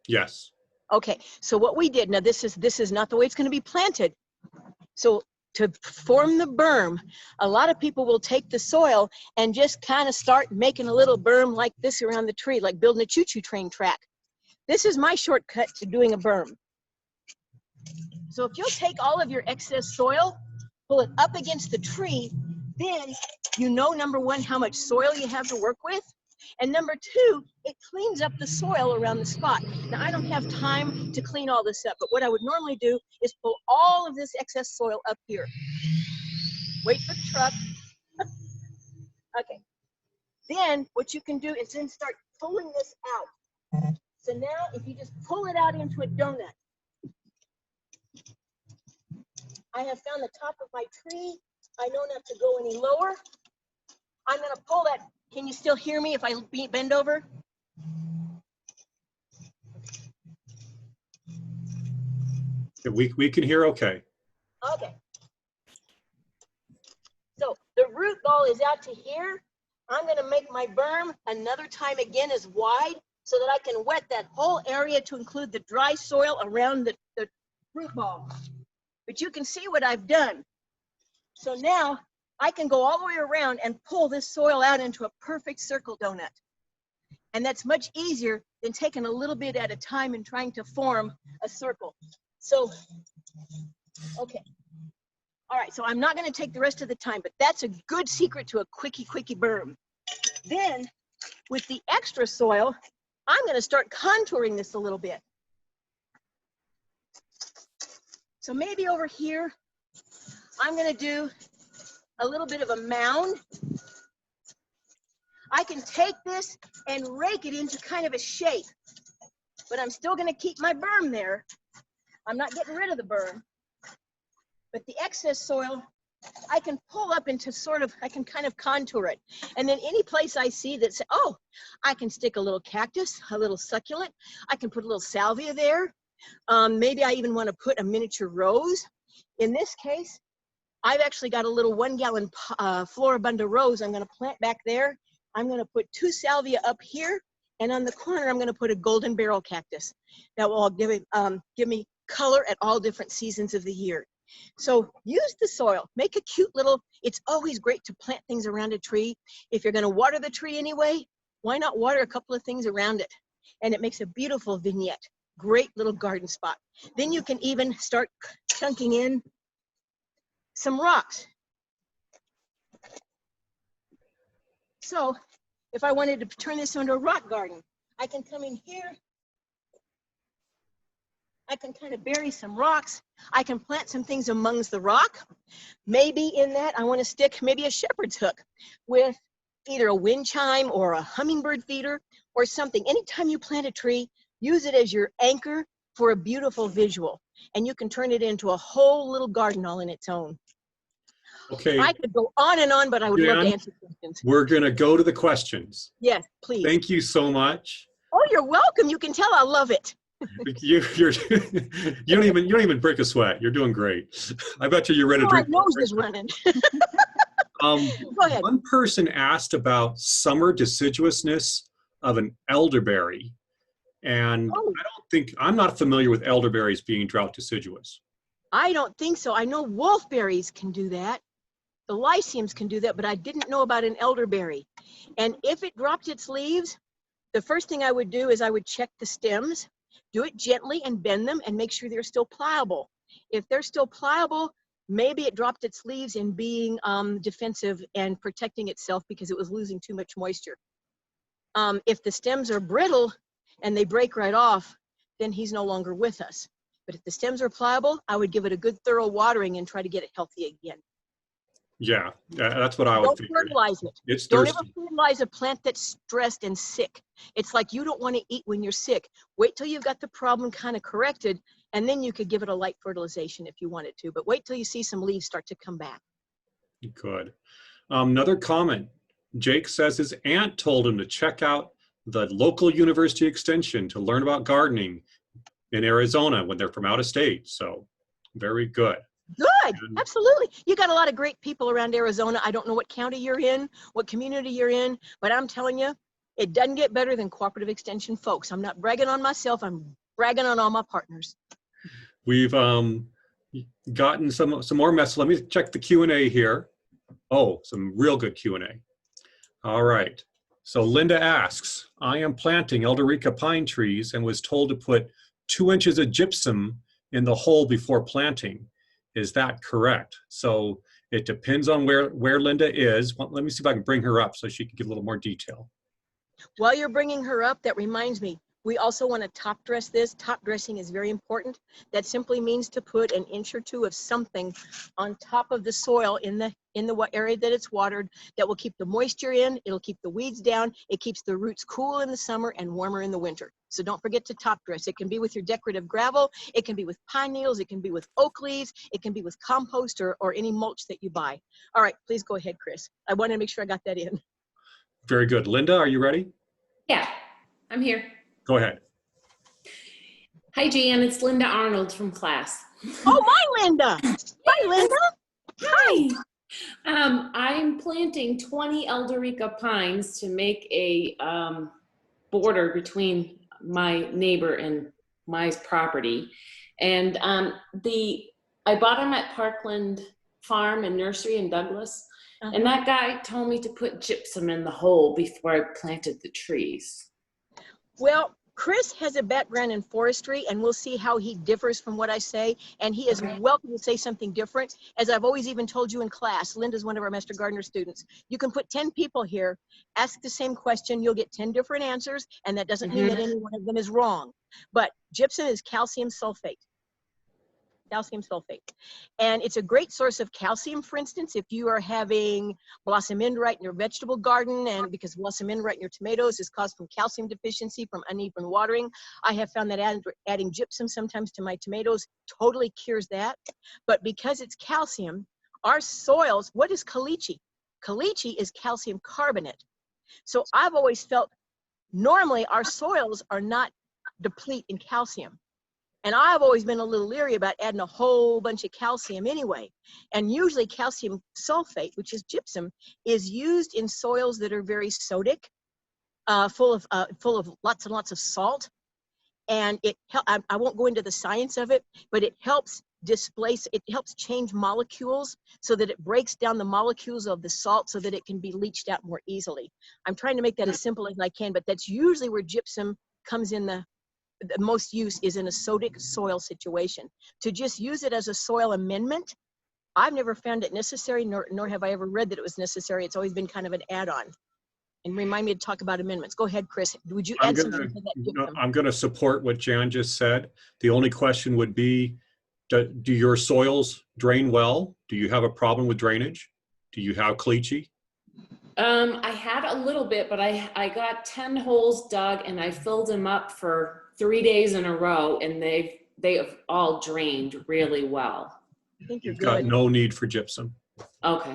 Yes.
Okay, so what we did, now this is not the way it's going to be planted. So to form the berm, a lot of people will take the soil and just kind of start making a little berm like this around the tree, like building a choo-choo train track. This is my shortcut to doing a berm. So if you'll take all of your excess soil, pull it up against the tree, then you know, number one, how much soil you have to work with. And number two, it cleans up the soil around the spot. Now, I don't have time to clean all this up, but what I would normally do is pull all of this excess soil up here. Wait for the truck. Okay. Then what you can do is then start pulling this out. So now if you just pull it out into a donut, I have found the top of my tree. I don't have to go any lower. I'm going to pull that. Can you still hear me if I bend over?
Yeah, we can hear okay.
Okay. So the root ball is out to here. I'm going to make my berm another time again as wide so that I can wet that whole area to include the dry soil around the root ball. But you can see what I've done. So now I can go all the way around and pull this soil out into a perfect circle donut. And that's much easier than taking a little bit at a time and trying to form a circle. So, okay. All right, so I'm not going to take the rest of the time, but that's a good secret to a quickie berm. Then, with the extra soil, I'm going to start contouring this a little bit. So maybe over here, I'm going to do a little bit of a mound. I can take this and rake it into kind of a shape, but I'm still going to keep my berm there. I'm not getting rid of the berm, but the excess soil, I can pull up into sort of, I can kind of contour it. And then any place I see that, oh, I can stick a little cactus, a little succulent. I can put a little salvia there. Maybe I even want to put a miniature rose. In this case, I've actually got a little 1 gallon Floribunda rose I'm going to plant back there. I'm going to put 2 salvia up here, and on the corner I'm going to put a golden barrel cactus. That will give me color at all different seasons of the year. So use the soil, make a cute little, it's always great to plant things around a tree. If you're going to water the tree anyway, why not water a couple of things around it? And it makes a beautiful vignette, great little garden spot. Then you can even start chunking in some rocks. So if I wanted to turn this into a rock garden, I can come in here. I can kind of bury some rocks. I can plant some things amongst the rock. Maybe in that I want to stick maybe a shepherd's hook with either a wind chime or a hummingbird feeder or something. Anytime you plant a tree, use it as your anchor for a beautiful visual. And you can turn it into a whole little garden all in its own.
Okay.
I could go on and on, but I would love to answer questions.
We're going to go to the questions.
Yes, please.
Thank you so much.
Oh, you're welcome. You can tell I love it.
you don't even break a sweat. You're doing great. I bet you're ready to drink.
My nose is running. Go ahead.
One person asked about summer deciduousness of an elderberry, and I'm not familiar with elderberries being drought deciduous.
I don't think so. I know wolfberries can do that. The lyciums can do that, but I didn't know about an elderberry. And if it dropped its leaves, the first thing I would do is I would check the stems, do it gently and bend them and make sure they're still pliable. If they're still pliable, maybe it dropped its leaves in being defensive and protecting itself because it was losing too much moisture. If the stems are brittle and they break right off, then he's no longer with us. But if the stems are pliable, I would give it a good thorough watering and try to get it healthy again.
Yeah, that's what I would figure.
Don't fertilize it.
It's
Don't
thirsty.
ever fertilize a plant that's stressed and sick. It's like you don't want to eat when you're sick. Wait till you've got the problem kind of corrected, and then you could give it a light fertilization if you wanted to. But wait till you see some leaves start to come back.
Good. Another comment. Jake says his aunt told him to check out the local university extension to learn about gardening in Arizona when they're from out of state. So very good.
Good, absolutely. You got a lot of great people around Arizona. I don't know what county you're in, what community you're in, but I'm telling you, it doesn't get better than cooperative extension folks. I'm not bragging on myself, I'm bragging on all my partners.
We've gotten some more messages. Let me check the Q&A here. Oh, some real good Q&A. All right. So Linda asks, I am planting Elderica pine trees and was told to put 2 inches of gypsum in the hole before planting. Is that correct? So it depends on where Linda is. Well, let me see if I can bring her up so she can give a little more detail.
While you're bringing her up, that reminds me, we also want to top dress this. Top dressing is very important. That simply means to put an inch or two of something on top of the soil in the area that it's watered that will keep the moisture in, it'll keep the weeds down, it keeps the roots cool in the summer and warmer in the winter. So don't forget to top dress. It can be with your decorative gravel, it can be with pine needles, it can be with oak leaves, it can be with compost or any mulch that you buy. All right, please go ahead, Chris. I wanted to make sure I got that in.
Very good. Linda, are you ready?
Yeah, I'm here.
Go ahead.
Hi, Jan. It's Linda Arnold from class.
Oh, my Linda. Hi, Linda.
Hi. I'm planting 20 Elderica pines to make a border between my neighbor and my property. And I bought them at Parkland Farm and Nursery in Douglas. And that guy told me to put gypsum in the hole before I planted the trees.
Well, Chris has a background in forestry, and we'll see how he differs from what I say. And he is welcome to say something different. As I've always even told you in class, Linda's one of our Master Gardener students. You can put 10 people here, ask the same question, you'll get 10 different answers, and that doesn't mean that any one of them is wrong. But gypsum is calcium sulfate. Calcium sulfate. And it's a great source of calcium, for instance, if you are having blossom end rite in your vegetable garden, and because blossom end rite in your tomatoes is caused from calcium deficiency from uneven watering. I have found that adding gypsum sometimes to my tomatoes totally cures that. But because it's calcium, our soils, what is caliche? Caliche is calcium carbonate. So I've always felt normally our soils are not deplete in calcium. And I've always been a little leery about adding a whole bunch of calcium anyway. And usually calcium sulfate, which is gypsum, is used in soils that are very sodic, full of lots and lots of salt. And I won't go into the science of it, but it helps it helps change molecules so that it breaks down the molecules of the salt so that it can be leached out more easily. I'm trying to make that as simple as I can, but that's usually where gypsum comes in the most use is in a sodic soil situation. To just use it as a soil amendment, I've never found it necessary, nor have I ever read that it was necessary. It's always been kind of an add-on. And remind me to talk about amendments. Go ahead, Chris. Would you add something to that?
I'm going to support what Jan just said. The only question would be, do your soils drain well? Do you have a problem with drainage? Do you have caliche?
I had a little bit, but I got 10 holes dug and I filled them up for 3 days in a row, and they have all drained really well.
I think
You've got no need for gypsum.
Okay.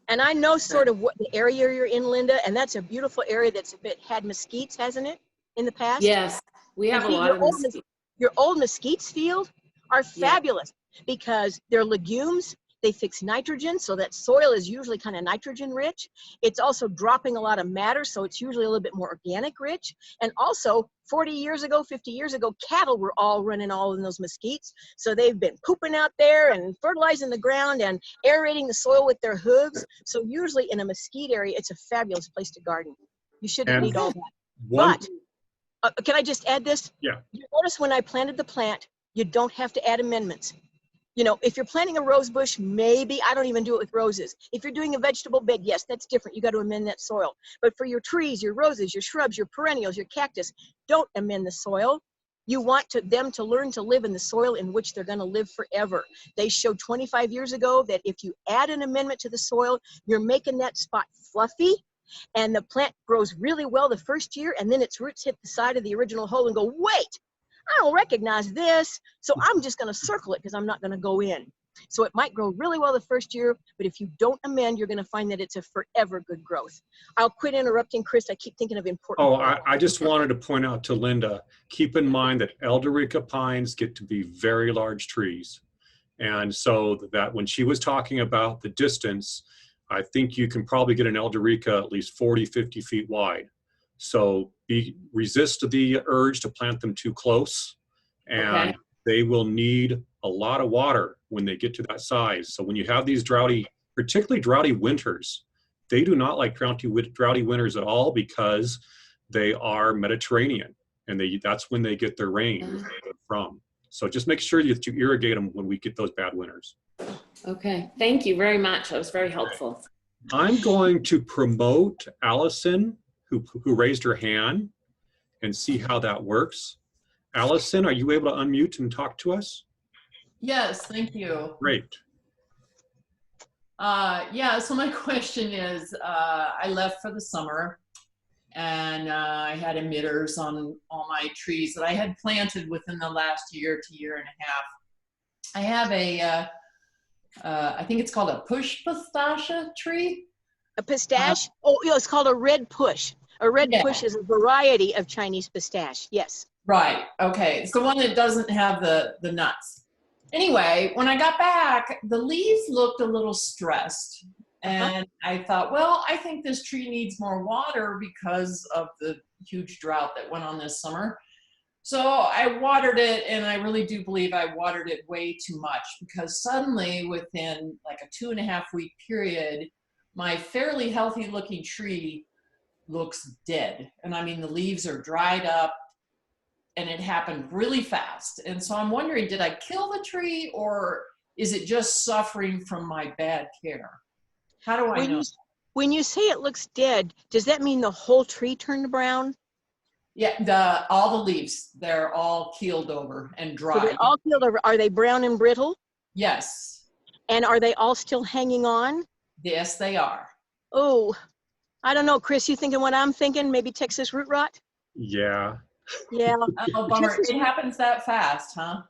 And I know sort of what the area you're in, Linda, and that's a beautiful area that's had mesquites, hasn't it, in the past?
Yes, we have a lot of mesquite.
Your old mesquites field are fabulous because they're legumes. They fix nitrogen, so that soil is usually kind of nitrogen rich. It's also dropping a lot of matter, so it's usually a little bit more organic rich. And also 40 years ago, 50 years ago, cattle were all running all in those mesquites. So they've been pooping out there and fertilizing the ground and aerating the soil with their hooves. So usually in a mesquite area, it's a fabulous place to garden. You shouldn't need all that. But can I just add this?
Yeah.
You notice when I planted the plant, you don't have to add amendments. You know, if you're planting a rose bush, maybe, I don't even do it with roses. If you're doing a vegetable bed, yes, that's different. You got to amend that soil. But for your trees, your roses, your shrubs, your perennials, your cactus, don't amend the soil. You want them to learn to live in the soil in which they're going to live forever. They showed 25 years ago that if you add an amendment to the soil, you're making that spot fluffy, and the plant grows really well the first year, and then its roots hit the side of the original hole and go, wait, I don't recognize this, so I'm just going to circle it because I'm not going to go in. So it might grow really well the first year, but if you don't amend, you're going to find that it's a forever good growth. I'll quit interrupting, Chris. I keep thinking of important.
Oh, I just wanted to point out to Linda, keep in mind that Elderica pines get to be very large trees. And so that when she was talking about the distance, I think you can probably get an Elderica at least 40, 50 feet wide. So resist the urge to plant them too close, and they will need a lot of water when they get to that size. So when you have these particularly droughty winters, they do not like droughty winters at all because they are Mediterranean, and that's when they get their rain from. So just make sure that you irrigate them when we get those bad winters.
Okay, thank you very much. That was very helpful.
I'm going to promote Allison, who raised her hand, and see how that works. Allison, are you able to unmute and talk to us?
Yes, thank you.
Great.
Yeah, so my question is, I left for the summer, and I had emitters on all my trees that I had planted within the last year to year and a half. I have a, I think it's called a push pistacia tree.
A pistache? It's called a red push. A red push is a variety of Chinese pistache. Yes.
Right. Okay. It's the one that doesn't have the nuts. Anyway, when I got back, the leaves looked a little stressed. And I thought, well, I think this tree needs more water because of the huge drought that went on this summer. So I watered it, and I really do believe I watered it way too much, because suddenly within like a 2.5 week period, my fairly healthy looking tree looks dead. And I mean, the leaves are dried up, and it happened really fast. And so I'm wondering, did I kill the tree, or is it just suffering from my bad care? How do I know?
When you say it looks dead, does that mean the whole tree turned brown?
Yeah, all the leaves, they're all keeled over and dry.
So they're all keeled over. Are they brown and brittle?
Yes.
And are they all still hanging on?
Yes, they are.
Oh, I don't know, Chris, you thinking what I'm thinking? Maybe Texas root rot?
Yeah.
Yeah.
Oh, bummer. It happens that fast, huh?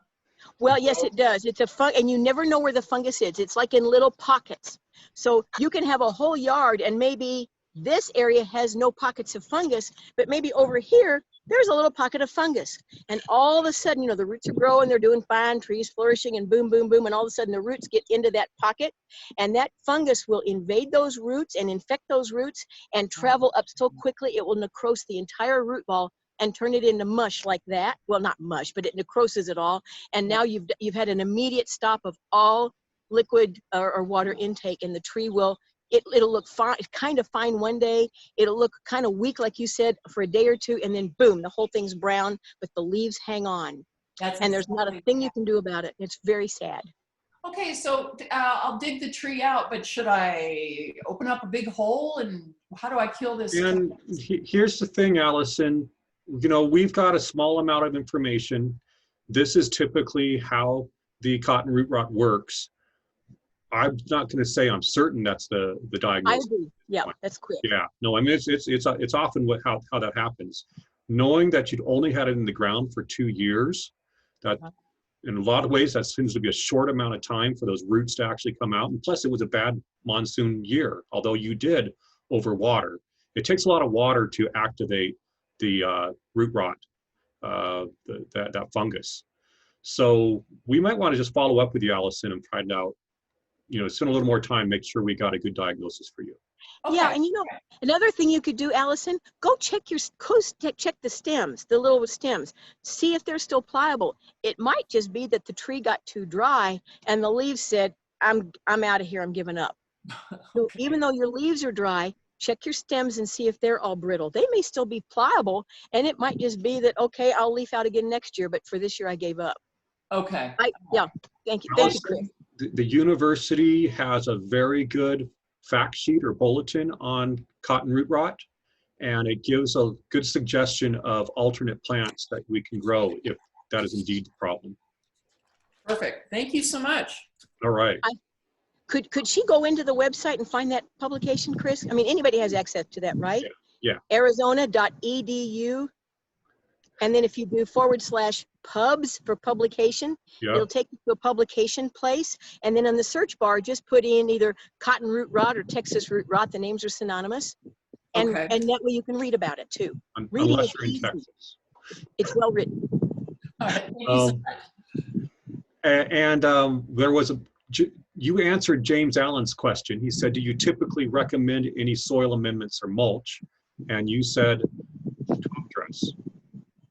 Well, yes, it does. It's a and you never know where the fungus is. It's like in little pockets. So you can have a whole yard, and maybe this area has no pockets of fungus, but maybe over here, there's a little pocket of fungus. And all of a sudden, you know, the roots are growing, they're doing fine, trees flourishing, and boom, boom, boom. And all of a sudden the roots get into that pocket, and that fungus will invade those roots and infect those roots and travel up so quickly, it will necrose the entire root ball and turn it into mush like that. Well, not mush, but it necroses it all. And now you've had an immediate stop of all liquid or water intake, and the tree will, it'll look fine, kind of fine one day. It'll look kind of weak, like you said, for a day or two, and then boom, the whole thing's brown, but the leaves hang on. And there's not a thing you can do about it. It's very sad.
Okay, so I'll dig the tree out, but should I open up a big hole, and how do I kill this?
And here's the thing, Allison, you know, we've got a small amount of information. This is typically how the cotton root rot works. I'm not going to say I'm certain that's the diagnosis.
I agree. Yeah, that's quick.
Yeah, no, I mean it's often how that happens. Knowing that you'd only had it in the ground for 2 years, that in a lot of ways that seems to be a short amount of time for those roots to actually come out. And plus, it was a bad monsoon year. Although you did overwater, it takes a lot of water to activate the root rot, that fungus. So we might want to just follow up with you, Allison, and find out spend a little more time, make sure we got a good diagnosis for you.
Yeah,
Okay.
and another thing you could do, Allison, go check check the stems, the little stems, see if they're still pliable. It might just be that the tree got too dry and the leaves said, I'm out of here, I'm giving up. So
Okay.
even though your leaves are dry, check your stems and see if they're all brittle. They may still be pliable, and it might just be that, okay, I'll leaf out again next year, but for this year I gave up.
Okay.
Yeah, thank you,
Also,
Chris.
the university has a very good fact sheet or bulletin on cotton root rot, and it gives a good suggestion of alternate plants that we can grow if that is indeed the problem.
Perfect. Thank you so much.
All right.
Could she go into the website and find that publication, Chris? I mean, anybody has access to that, right?
Yeah.
Arizona.edu. And then if you do /pubs for publication,
Yeah.
it'll take you to a publication place. And then in the search bar, just put in either cotton root rot or Texas root rot. The names are synonymous. And,
Okay.
and that way you can read about it too. Reading
Unless
is
you're in
easy.
Texas.
It's well written.
All right. Thank you so much.
And there was you answered James Allen's question. He said, do you typically recommend any soil amendments or mulch? And you said Topdress,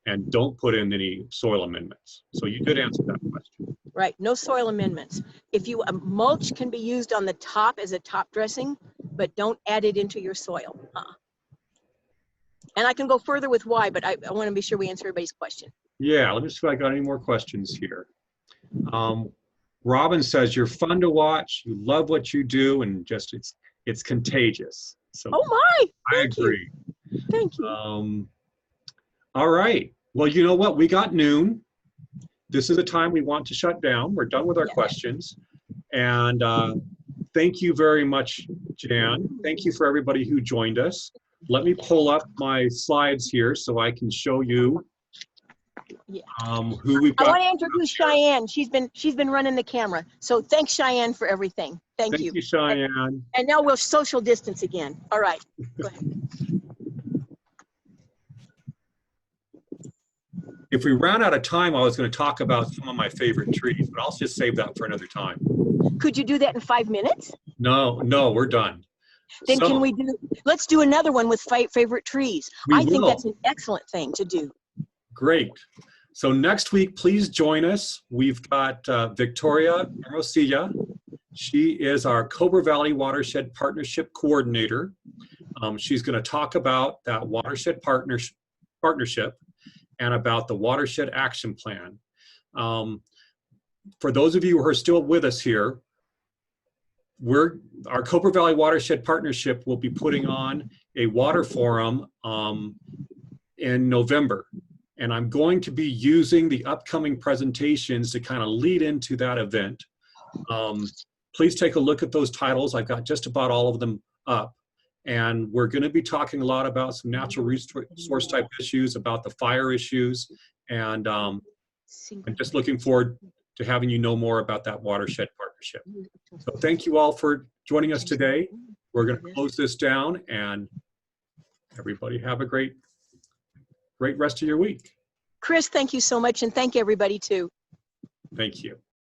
and don't put in any soil amendments. So you did answer that question.
Right, no soil amendments. If you, mulch can be used on the top as a top dressing, but don't add it into your soil. And I can go further with why, but I want to be sure we answer everybody's question.
Yeah, let me see if I got any more questions here. Robin says, you're fun to watch, you love what you do, and just it's contagious. So
Oh my!
I
Thank you.
agree.
Thank you.
All right. Well, you know what? We got noon. This is the time we want to shut down. We're done with our questions. And thank you very much, Jan. Thank you for everybody who joined us. Let me pull up my slides here so I can show you who we've got.
I want to introduce Cheyenne. She's been running the camera. So thanks, Cheyenne, for everything. Thank you.
Thank you, Cheyenne.
And now we'll social distance again. All right. Go ahead.
If we ran out of time, I was going to talk about some of my favorite trees, but I'll just save that for another time.
Could you do that in 5 minutes?
No, we're done.
Then
So,
can we let's do another one with favorite trees. I think
will.
that's an excellent thing to do.
Great. So next week, please join us. We've got Victoria Hermosilla. She is our Cobra Valley Watershed Partnership Coordinator. She's going to talk about that watershed partnership and about the Watershed Action Plan. For those of you who are still with us here, our Cobra Valley Watershed Partnership will be putting on a water forum in November. And I'm going to be using the upcoming presentations to kind of lead into that event. Please take a look at those titles. I've got just about all of them up. And we're going to be talking a lot about some natural resource type issues, about the fire issues, and I'm just looking forward to having you know more about that watershed partnership. So thank you all for joining us today. We're going to close this down, and everybody have a great rest of your week.
Chris, thank you so much, and thank everybody too.
Thank you.